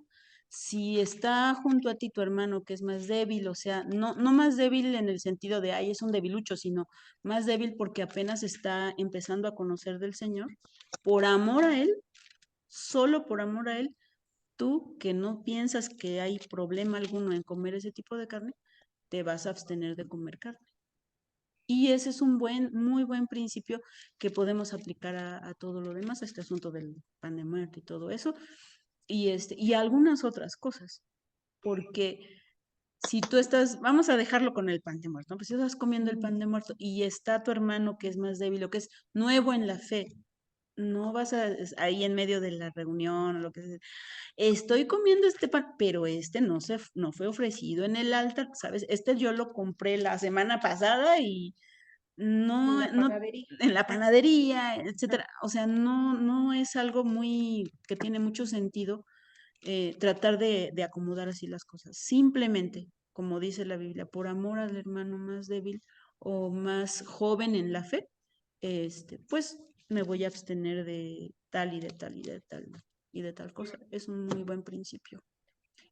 si está junto a ti tu hermano que es más débil, o sea, no más débil en el sentido de, ay, es un debilucho, sino más débil porque apenas está empezando a conocer del Señor, por amor a Él, solo por amor a Él, tú que no piensas que hay problema alguno en comer ese tipo de carne, te vas a abstener de comer carne. Y ese es un muy buen principio que podemos aplicar a todo lo demás, a este asunto del pan de muerto y todo eso, y algunas otras cosas, porque si tú estás, vamos a dejarlo con el pan de muerto, ¿no? Pues si estás comiendo el pan de muerto y está tu hermano que es más débil o que es nuevo en la fe, no vas ahí en medio de la reunión o lo que sea, estoy comiendo este pan, pero este no fue ofrecido en el altar, ¿sabes? Este yo lo compré la semana pasada y En no, la no, panadería. en la panadería, etcétera. O sea, no es algo que tiene mucho sentido tratar de acomodar así las cosas. Simplemente, como dice la Biblia, por amor al hermano más débil o más joven en la fe, pues me voy a abstener de tal y de tal y de tal y de tal cosa. Es un muy buen principio.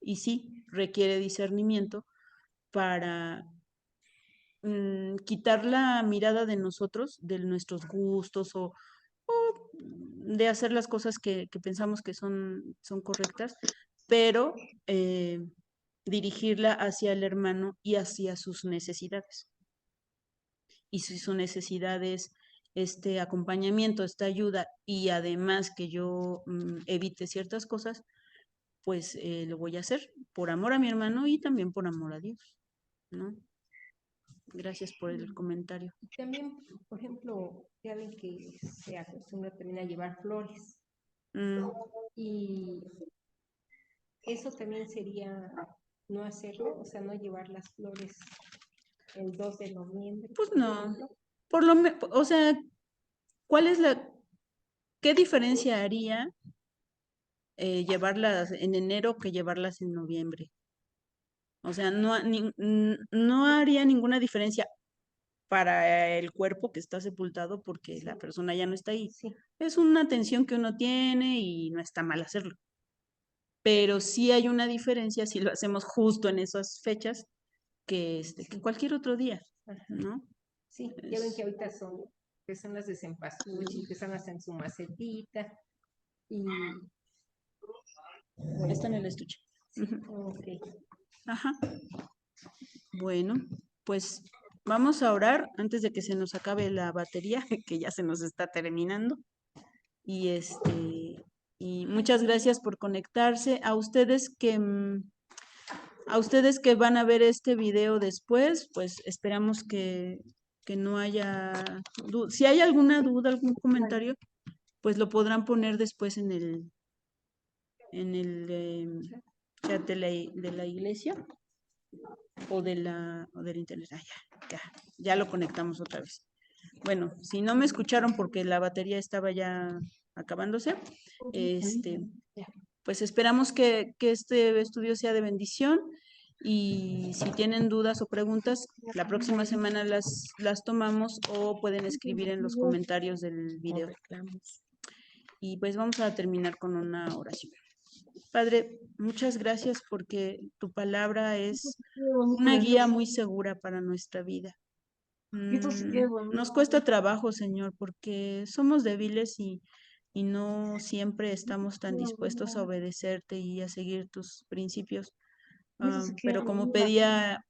Y sí, requiere discernimiento para quitar la mirada de nosotros, de nuestros gustos o de hacer las cosas que pensamos que son correctas, pero dirigirla hacia el hermano y hacia sus necesidades. Y si su necesidad es este acompañamiento, esta ayuda y además que yo evite ciertas cosas, pues lo voy a hacer por amor a mi hermano y también por amor a Dios, ¿no? Gracias por el comentario. También, por ejemplo, ya ven que se acostumbra también a llevar flores. Mm, Y eso también sería no hacerlo, o sea, no llevar las flores el 2 de noviembre, pues por no, ejemplo. o sea, ¿qué diferencia haría llevarlas en enero que llevarlas en noviembre? O sea, no haría ninguna diferencia para el cuerpo que está sepultado porque la persona ya no está ahí. Sí, Es una atención que uno tiene y no está mal hacerlo. Pero sí hay una diferencia si lo hacemos justo en esas fechas que cualquier otro día, Ajá. ¿no? Sí, ya ven Es- que ahorita son personas de cempasúchil, que están hasta en su macetita. Y bueno, Está en el estuche. sí, Ujú. ok. Ajá. Bueno, pues vamos a orar antes de que se nos acabe la batería, que ya se nos está terminando. Y y muchas gracias por conectarse. A ustedes que van a ver este video después, pues esperamos que no haya si hay alguna duda, algún comentario, pues lo podrán poner después en el chat de la iglesia o del internet. Ya lo conectamos otra vez. Bueno, si no me escucharon porque la batería estaba ya acabándose, pues esperamos que este estudio sea de bendición y si tienen dudas o preguntas, la próxima semana las tomamos o pueden escribir en los comentarios del video. Y pues vamos a terminar con una oración. Padre, muchas gracias porque tu palabra es una guía muy segura para nuestra vida. Nos cuesta trabajo, Señor, porque somos débiles y no siempre estamos tan dispuestos a obedecerte y a seguir tus principios. Pero como pedía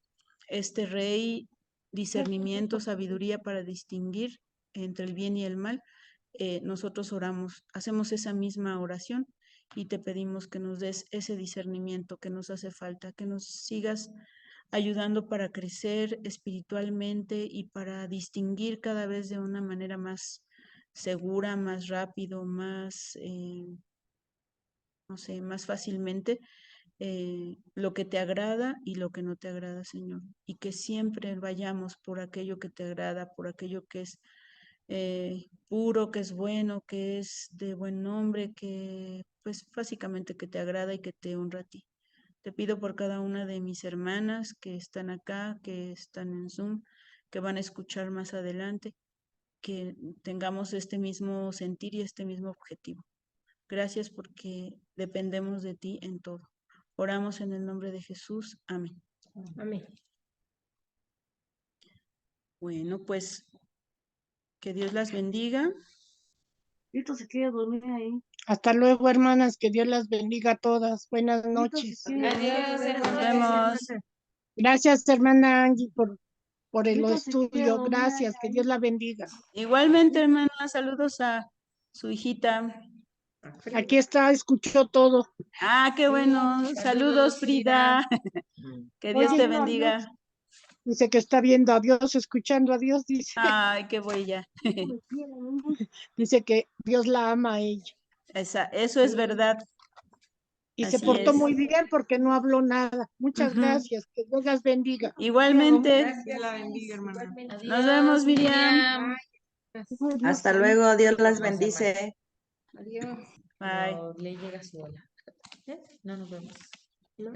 este rey, discernimiento, sabiduría para distinguir entre el bien y el mal, nosotros oramos, hacemos esa misma oración y te pedimos que nos des ese discernimiento que nos hace falta, que nos sigas ayudando para crecer espiritualmente y para distinguir cada vez de una manera más segura, más rápido, más, no sé, más fácilmente lo que te agrada y lo que no te agrada, Señor. Y que siempre vayamos por aquello que te agrada, por aquello que es puro, que es bueno, que es de buen nombre, que pues básicamente que te agrada y que te honra a ti. Te pido por cada una de mis hermanas que están acá, que están en Zoom, que van a escuchar más adelante, que tengamos este mismo sentir y este mismo objetivo. Gracias porque dependemos de ti en todo. Oramos en el nombre de Jesús. Amén. Amén. Bueno, pues que Dios las bendiga. Hasta luego, hermanas, que Dios las bendiga a todas. Buenas noches. Adiós, Nos hermanas. vemos. Gracias, hermana Angie, por el estudio. Gracias, que Dios la bendiga. Igualmente, hermana, saludos a su hijita. Aquí está, escuchó todo. Ah, qué bueno. Saludos, Frida. Que Dios Oye, te bendiga. dice que está viendo a Dios, escuchando a Dios, dice. Ay, qué bella. Dice que Dios la ama a ella. Eso es verdad. Y se Así portó es. muy bien porque no habló nada. Muchas Ujú. gracias, que Dios las bendiga. Igualmente. Dios la bendiga, hermana. Igualmente. Nos vemos, Miriam. Hasta luego, Dios las bendice. Adiós. Bye. No le llega su hora. No nos vemos. ¿No?